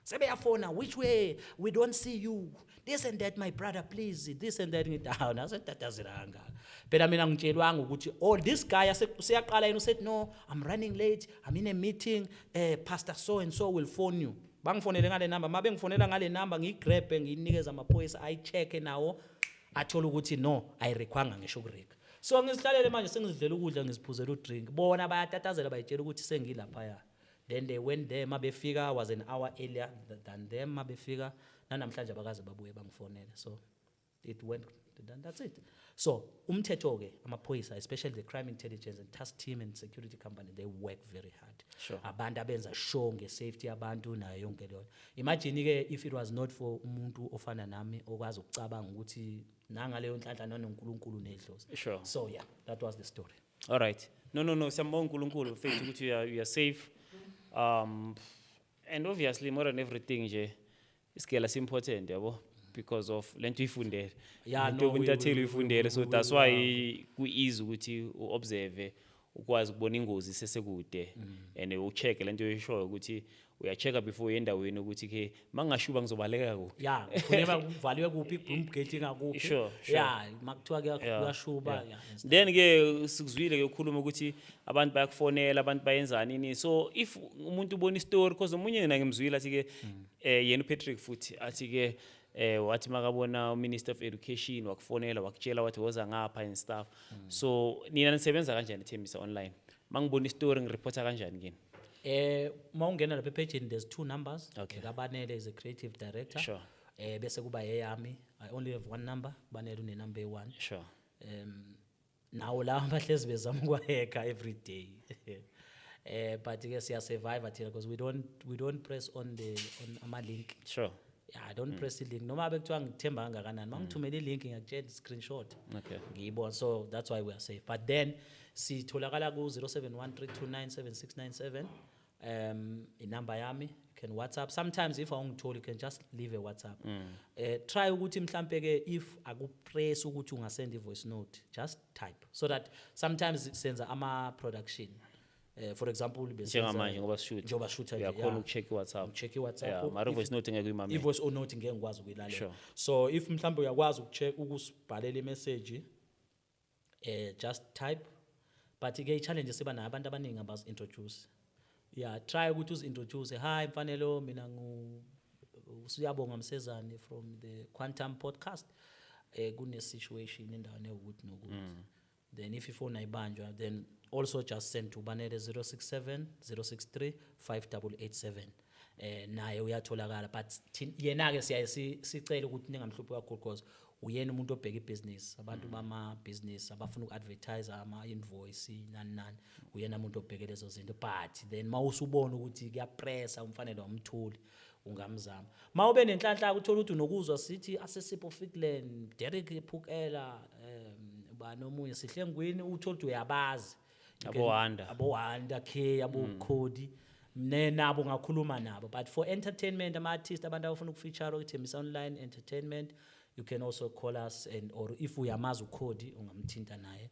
sebeyafona which way we don't see you this and that my brother please this and that ngidown asetataziranga phela mina ngitshelwanga ukuthi all this guy siyaqala yena said no I'm running late I'm in a meeting pastor so and so will phone you bangifonele ngale number mabe ngifonela ngale number ngiyigrab ngiyinikeza amaphoyisa ayicheck nawo athola ukuthi no ayirekwanga ngisho ukureka so ngizihlalele manje sengizidlela ukudla ngiziphuzela udrink bona bayatatazela bayitshela ukuthi sengilapha ya then they went there mabefika was an hour earlier than them mabefika namhlanje bakaze babuye bangifonele so it went that's it so umthetho ke amaphoyisa especially the crime intelligence and task team and security company they work very hard abantu abenza sure ngesafety yabantu nayo yonke leyo imagine ke if it was not for umuntu ofana nami okwazi ukucabanga ukuthi nangaleyo nhlanhla noNkulunkulu nedlozi so yeah that was the story. All right, no siyambonga uNkulunkulu mfethu ukuthi you are safe. And obviously more than everything nje iskela is important yabo because of lento ifundele into ubuntatheli uyifundele so that's why ku easy ukuthi uobserve ukwazi ukubona ingozi sesekude and ucheck lento oyishoyo ukuthi uyachecka before endaweni ukuthi ke mangashuba ngizobaleka kuphi kuneba kuvaliwe kuphi broom gate ngakuphi makuthiwa ke kuyashuba then ke sikuzwile ke ukukhuluma ukuthi abantu bayakufonela abantu bayenzani nini so if umuntu ubona istory because umunye mina ngimzwile athi ke yena uPatrick futhi athi ke wathi makabona uMinister of Education wakufonela wakutshela wathi woza ngapha and stuff so nina nisebenza kanjani Thembisa online mangibona istory ngireporta kanjani kini mawungena lapha page there's 2 numbers okay. Kabanele is a creative director sure bese kuba yeyami I only have one number Banele une number 1 sure now la abahlezi bezama ukwaheka every day but ke siya survive athina because we don't press on ama link sure I don't press the link noma bekuthiwa ngithemba kangakanani mangithumela ilink ngiyakutshela screenshot okay ngiyibona so that's why we are safe but then sitholakala ku 0713297697 inamba yami you can WhatsApp sometimes if awungitholi you can just leave a WhatsApp try ukuthi mhlambe ke if akupress ukuthi ungasend ivoice note just type so that sometimes senza ama production for example njengamanje ngoba shoot yakhona ukucheck WhatsApp check WhatsApp mara voice note ngeke uyimamela ivoice note ngeke ngikwazi ukuyilalela so if mhlambe uyakwazi ukucheck ukusibhalela imessage just type but ke challenge siba nayo abantu abaningi abazi introduce try ukuthi uzintroduce hi mfanelo mina usiyabonga Msezane from the Quantum podcast kune situation endaweni ukuthi nokuthi then if ifone ayibanjwa then also just send to Banele 067 063 5887 naye uyatholakala but yena ke siyaye sicela ukuthi ningamhluphi kakhulu because uyena umuntu obheka ibusiness abantu bama business abafuna ukuadvertise ama invoice nani uyena umuntu obheka lezo zinto but then mawusubona ukuthi kuyapressa umfanele wamthuli ungamzama mawube nenhlanhla uthola ukuthi unokuzwa sithi asesipho Fikland Derek Phukela banomunye sihle ngwini uthola ukuthi uyabazi abohanda ke abokhodi nabo ngakhuluma nabo but for entertainment ama artists abantu abafuna ukufeature uThembisa online entertainment you can also call us and or if uyamazi ukhodi ungamthinta naye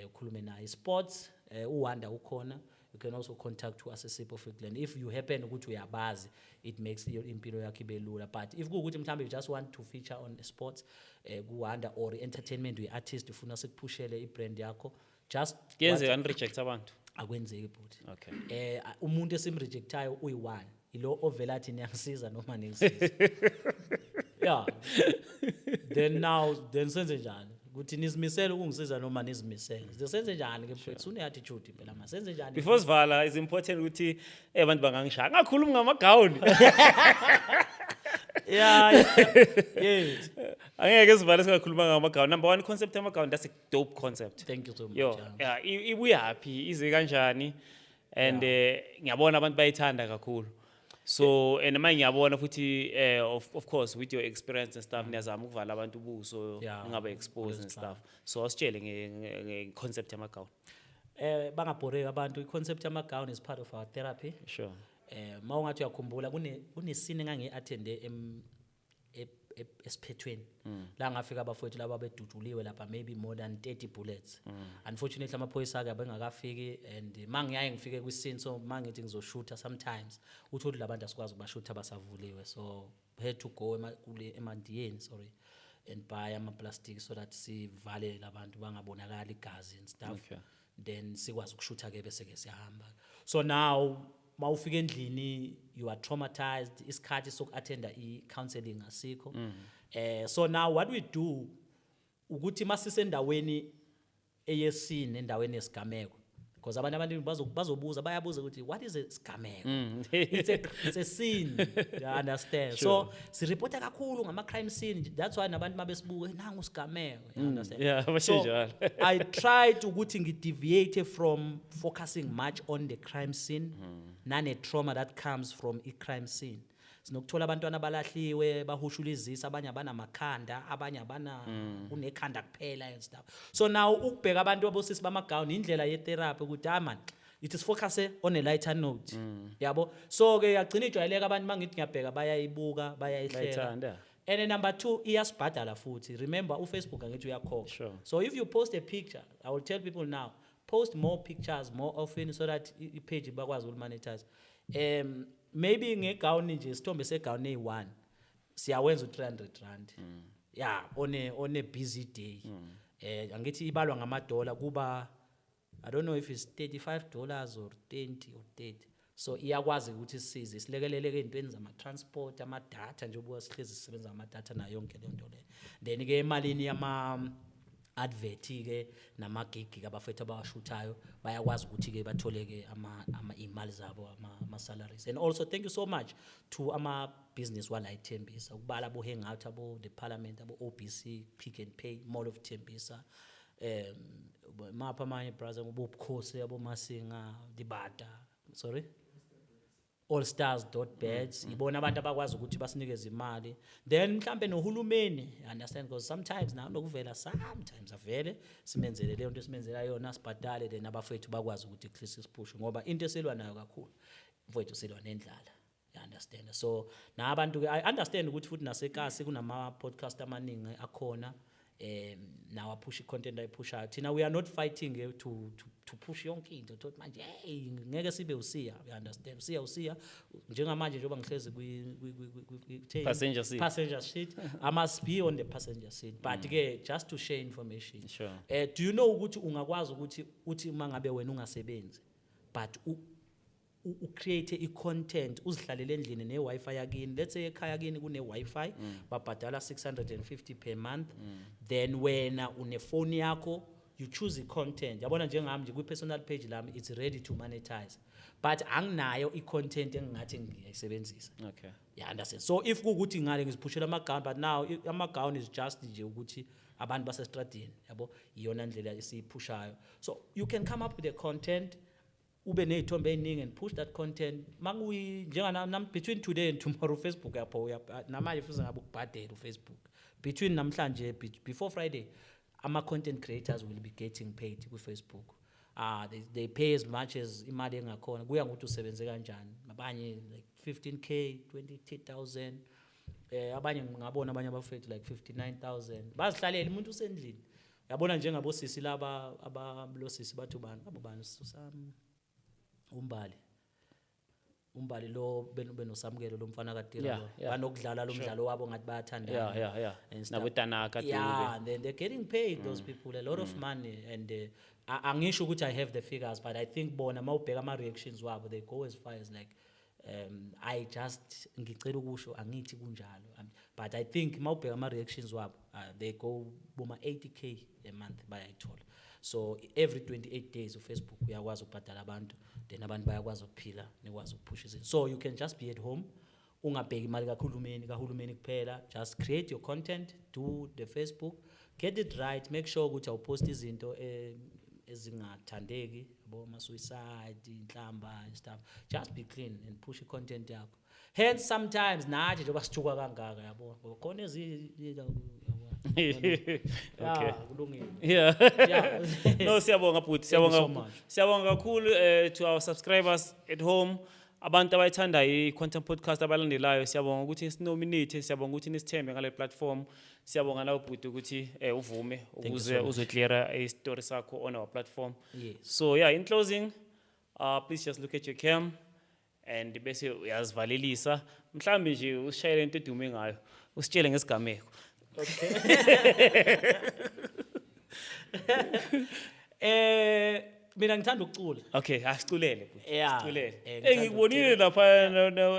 ukhulume naye sports uwanda ukhona you can also contact us Sipho Fikland if you happen ukuthi uyabazi it makes your impilo yakhe ibe lula but if ukuthi mhlambe you just want to feature on sports kuwanda or entertainment we artist ufuna sikuphushele ibrand yakho just kenzeka unreject abantu akwenzeki but okay umuntu esimrejectayo uyi1 ilo ovela athi niyangisiza noma ningisiza then senze njani ukuthi nizimisele ukungisiza noma nizimisele senze njani ke mfethu une attitude phela ma senze njani Before sivala, it's important ukuthi abantu bangangishaya. Ngakhuluma ngamagawuni. yeah yes Angeke sivale singakhuluma ngamagawuni. Number one concept yamagawuni, that's a dope concept. thank you so much Yo, yeah, ibuye happy, ize kanjani. And ngiyabona abantu bayithanda kakhulu. So and manje ngiyabona futhi of course with your experience and stuff niyazama ukuvala abantu ubuso Yeah, ngaba exposed and stuff. So asitshele nge concept yamagawuni. bangabhoreki abantu i-concept yama-gown is part of our therapy. Sure. Mawungathi uyakhumbula kune scene engangi-attende esiphethweni la ngafika abafowethu laba beduduliwe lapha maybe more than 30 bullets. Unfortunately amaphoyisa ake abengakafiki and mangiyaye ngifike kwi-scene so mangithi ngizoshootha sometimes uthole labantu asikwazi ukubashutha basavuliwe so we had to go emandiyeni and buy ama-plastic so that sivale labantu bangabonakali igazi and stuff. Okay. Then sikwazi ukushutha ke bese ke siyahamba. So now mawufika endlini you are traumatized isikhathi soku-attenda i-counseling asikho. So now what we do ukuthi masisendaweni eyesini endaweni yesigameko because abantu bazobuza bayabuza ukuthi what is a sigameko. It's a scene, you understand. Sure. So sirepota kakhulu ngama-crime scene, that's why nabantu mabesibuka nangu sigameko, you understand. Yeah, So bashinjalo. I tried ukuthi ngi-deviate from focusing much on the crime scene nane-trauma that comes from i-crime scene. Sinokuthola abantwana balahliwe bahushula izisa abanye abanamakhanda abanye abana unekhanda kuphela and stuff. So now ukubheka abantu abosisi bamagawuni indlela ye-therapy ukuthi man it is focus on a lighter note. Yabo. So ke yagcina ijwayeleka abantu mangithi ngiyabheka bayayibuka bayayihlela. Bayithanda. And then number 2 iyasibhadala futhi. Remember uFacebook angithi uyakhokha. Sure. So if you post a picture, I will tell people now, post more pictures more often so that i-page bakwazi ukumonetize. Maybe ngegawuni nje isithombe segawuni eyi-1 siyawenza u-300 yeah on a busy day. Angithi ibalwa ngamadola kuba I don't know if it's $35 or 20 or 30. So iyakwazi ukuthi sisize silekeleleke ezintweni zama-transport ama-data njengoba sihlezi sisebenza ngama-data nayo yonke le nto le. Then ke emalini advert ke nama-gig ke abafethu abawashuthayo bayakwazi ukuthi ke bathole ke imali zabo ama-salaries. And also thank you so much to ama-business wala iThembisa ukubala abo Hangout abo the Parliament abo OBC Pick and Pay Mall of Thembisa mapha amanye brother ngobukhosi abo Masinga Dibata allstars.beds ibona abantu abakwazi ukuthi basinikeze imali. Then mhlambe nohulumeni understand because sometimes now nokuvela sometimes avele simenzele leyo nto simenzela yona sibhadale then abafethu bakwazi ukuthi at sipush ngoba into eselwa nayo kakhulu mfowethu selwa nendlala, you understand. So na abantu ke I understand ukuthi futhi nasekasi kunama podcast amaningi akhona now I push content ayipushayo thina we are not fighting to push yonke into thothi manje hey ngeke sibe usiya, you understand. Usiya njengamanje njengoba ngihlezi kwi passenger seat I must be on the passenger seat but ke just to share information. Sure. Do you know ukuthi ungakwazi ukuthi uthi mangabe wena ungasebenzi but create i-content uzihlalele endlini ne-Wi-Fi yakini. Let's say ekhaya kini kune-Wi-Fi babhadala 650 per month. Then wena une-phone yakho you choose i-content. Yabona njengami nje kwi-personal page lami it's ready to monetize but anginayo i-content engingathi ngiyayisebenzisa. Okay. Yeah, understand. So if kukuthi ngale ngiziphushela ama-gown but now ama-gown is just nje ukuthi abantu basestradini yabo iyona ndlela esiyiphushayo. So you can come up with a content ube ney'thombe ey'ningi and push that content. Manguyi njenganami between today and tomorrow Facebook yapho namanje futhi ngabe ukubhadela uFacebook. Between namhlanje before Friday ama-content creators will be getting paid kwi-Facebook. They pay as much as imali engakhona kuya ngokuthi usebenze kanjani. Abanye like 15k 20,000 abanye ngabona abanye abafethu like 59,000 bazihlalela umuntu usendlini. Yabona njengabosisi laba abalosisi bathu bani abo bani umbali lo benosamukelo lo mfana kaTira banokudlala lo mdlalo wabo ngathi bayathandana. Yeah. Nabotanaka too. Yeah, and then they're getting paid those people a lot of money and angisho ukuthi I have the figures but I think bona mawubheka ama reactions wabo they go as far as like I just ngicela ukusho angithi kunjalo. But I think mawubheka ama reactions wabo they go boma 80k a month bayayithola. So every 28 days uFacebook uyakwazi ukubhadala abantu, then abantu bayakwazi ukuphila nekwazi ukuphusha izinto. So you can just be at home, ungabheki imali kahulumeni kuphela, just create your content, do the Facebook, get it right, make sure ukuthi awupost izinto ezingathandeki, yabo suicide, inhlamba and stuff. Just be clean and push content yakho. Hence sometimes nathi njengoba sithuka kangaka yabo. Khona Okay. kulungile. Yeah. Yeah. No, siyabonga bhuti, Thank you so siyabonga. much. Siyabonga kakhulu to our subscribers at home. Abantu abayithanda i-content podcast abalandelayo, siyabonga ukuthi nisinominate, siyabonga ukuthi nisithembe ngale platform. Siyabonga nawe bhuti ukuthi uvume ukuze uzocleara i-story sakho on our platform. Yes. So yeah, in closing, please just look at your cam and bese uyazivalelisa. Mhlambe nje usishayele into edume ngayo, usitshele ngesigameko. Mina ngithanda ukucula. Okay, asiculele. Yeah. Siculele. ngithanda Ngikubonile lapha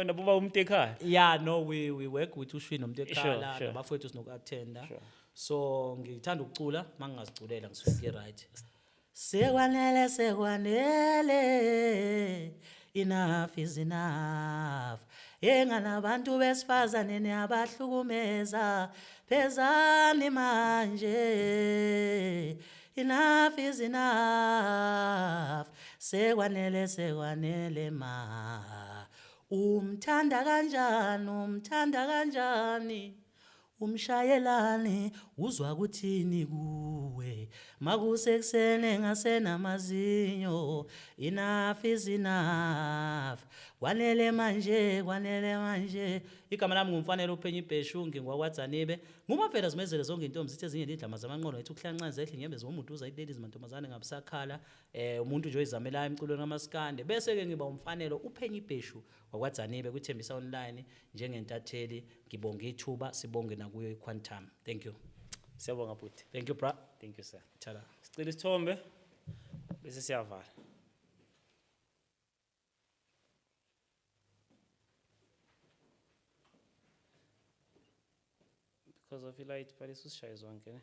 nabo umuntu ekhaya. Yeah, no, we work with Ushwi nomtekhala, Sure. nabafowethu sinoku-attenda. So ngithanda ukucula, mangingaziculela ngisuke right. Sekwanele, enough is enough. Enganabantu besifazane niyabahlukumeza, phezani manje. Enough is enough. Sekwanele ma. Umthanda kanjani? Umshayelani uzwa kuthini kuwe makusekusene ngasenamazinyo. Enough is enough. Kwanele manje. Igama lami ngumfanele uPhenyi Bheshu ngingwakwadzanibe. Ngumavela zimezele zonke intombi zithi ezinye indlama zamanqono ethu kuhlanca zehle ngembe zomuntu uzayideli izimantombazane ngabusakhala. Umuntu nje oyizamela emculweni kamaskande. Bese ke ngiba umfanele uPhenyi Bheshu wakwadzanibe kuThembisa Online njengentatheli. Ngibonga ithuba, sibonge nakuyo iQuantum. Thank you. Siyabonga bhuti. Thank you, bra. Thank you sir. Tada. Sicela isithombe bese siyavala. Because of the light, but it's just zonke.